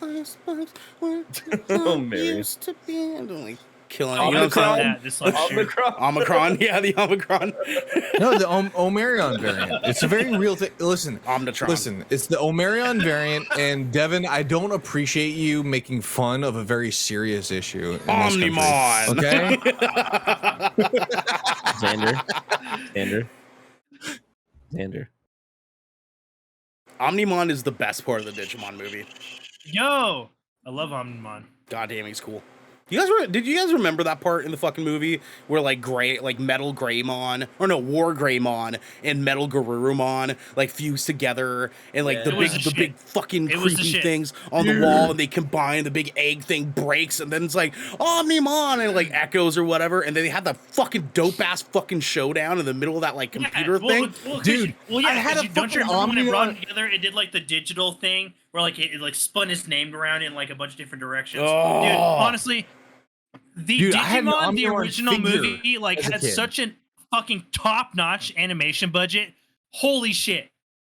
Omarion. To be like killing. Omicron. Omicron. Yeah, the Omicron. No, the Omarion variant. It's a very real thing. Listen, Omnitron. Listen, it's the Omarion variant, and Devin, I don't appreciate you making fun of a very serious issue. Omnimon. Okay. Xander. Omnimon is the best part of the Digimon movie. Yo, I love Omnimon. God damn, he's cool. Did you guys remember that part in the fucking movie where like Metal Greymon War Greymon and Metal Garurumon like fuse together and like the big fucking creepy things on the wall and they combine, the big egg thing breaks and then it's like Omnimon and like echoes or whatever, and then they had the fucking dope ass fucking showdown in the middle of that like computer thing. Dude, I had a don't you remember when it brought them together? It did like the digital thing where like it like spun his name around in like a bunch of different directions. Dude, honestly, Digimon, the original movie, like had such a fucking top-notch animation budget. Holy shit,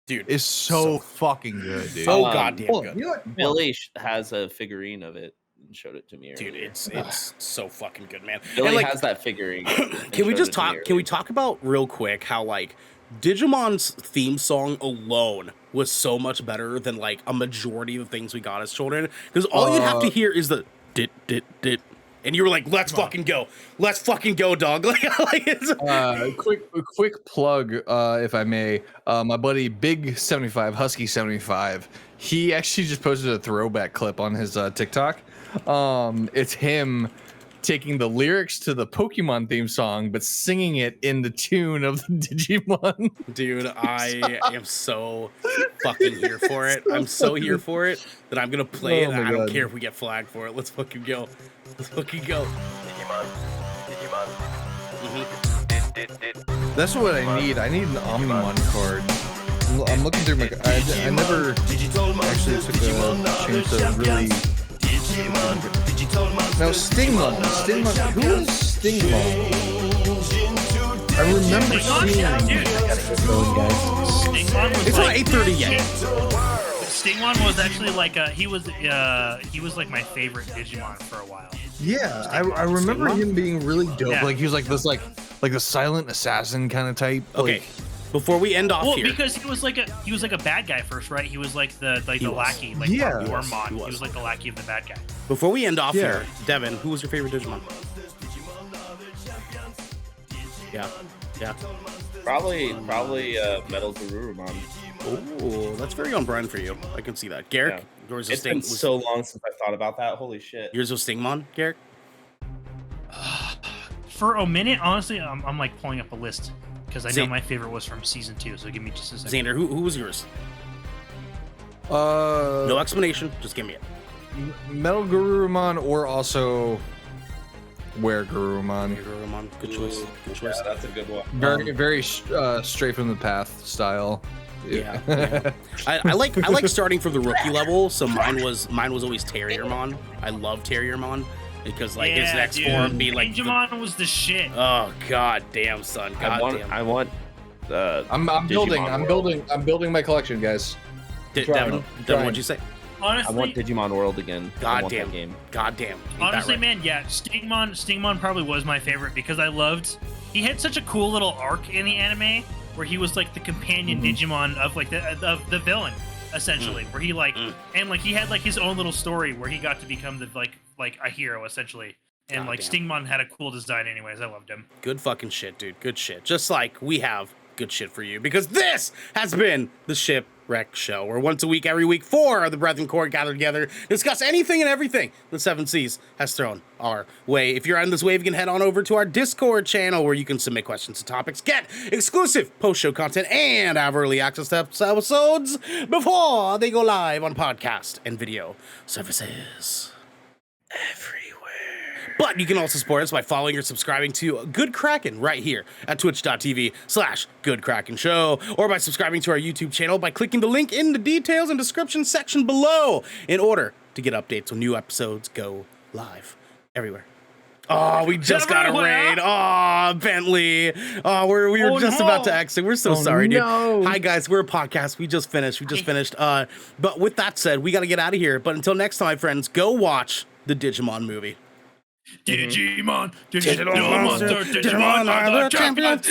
dude! It's so fucking good, dude. So goddamn good. You know what? Billy has a figurine of it and showed it to me earlier. Dude, it's so fucking good, man. Billy has that figurine. Can we just talk? Can we talk about real quick how like Digimon's theme song alone was so much better than like a majority of the things we got as children? Because all you'd have to hear is the dit. And you were like, let's fucking go, dog. Like it's quick plug, if I may. My buddy Big 75 Husky 75, he actually just posted a throwback clip on his TikTok. It's him taking the lyrics to the Pokemon theme song, but singing it in the tune of the Digimon. Dude, I am so fucking here for it. I'm so here for it that I'm gonna play it. And I don't care if we get flagged for it. Let's fucking go. Digimon. Mm-hmm. That's what I need. I need an Omnimon card. I'm looking through my. I never actually took a chance to really. Now Stingmon. Who is Stingmon? I remember seeing. It's not 8:30 yet. Stingmon was actually like he was like my favorite Digimon for a while. Yeah, I remember him being really dope. Yeah. Like he was like this like the silent assassin kind of type. Okay. Like, before we end off here, because he was like a bad guy first, right? He was like the lackey, like Warmon. He was like the lackey of the bad guy. Before we end off here, Devin, who was your favorite Digimon? Yeah. Probably Metal Garurumon. Oh, that's very on brand for you. I can see that. Garrick, yours it's been so long since I thought about that. Holy shit. Yours was Stingmon, Garrick? For a minute, honestly, I'm like pulling up a list because I know my favorite was from season 2. So give me just a second. Xander, who was yours? No explanation. Just give me it. Metal Garurumon or also Where Garurumon. Good choice. Yeah, that's a good one. Very straight from the path style. Yeah. I like starting from the rookie level, so mine was always Terriermon. I love Terriermon because like his next form being like Digimon was the shit. Oh god damn, son. I want I'm building my collection, guys. Devin, what'd you say? Honestly, I want Digimon World again. I want that game. Goddamn. Honestly, man, yeah, Stingmon probably was my favorite because he had such a cool little arc in the anime where he was like the companion Digimon of like the villain, essentially, where he and like he had like his own little story where he got to become the like a hero essentially. And like Stingmon had a cool design anyways. I loved him. Good fucking shit, dude. Good shit. Just like we have good shit for you, because this has been the Shipwreck Show, where once a week, every week, 4 of the Brethren Court gather together, discuss anything and everything the Seven Seas has thrown our way. If you're on this wave, you can head on over to our Discord channel where you can submit questions and topics, get exclusive post-show content, and have early access to episodes before they go live on podcast and video services everywhere. But you can also support us by following or subscribing to Good Kraken right here at twitch.tv/Good Kraken Show, or by subscribing to our YouTube channel by clicking the link in the details and description section below in order to get updates when new episodes go live everywhere. Oh, we just got a raid. Oh, Bentley. Oh, we were just about to exit. We're so sorry, dude. Hi, guys. We're a podcast. We just finished. But with that said, we got to get out of here. But until next time, friends, go watch the Digimon movie. Digimon, digital monster, Digimon are the champions.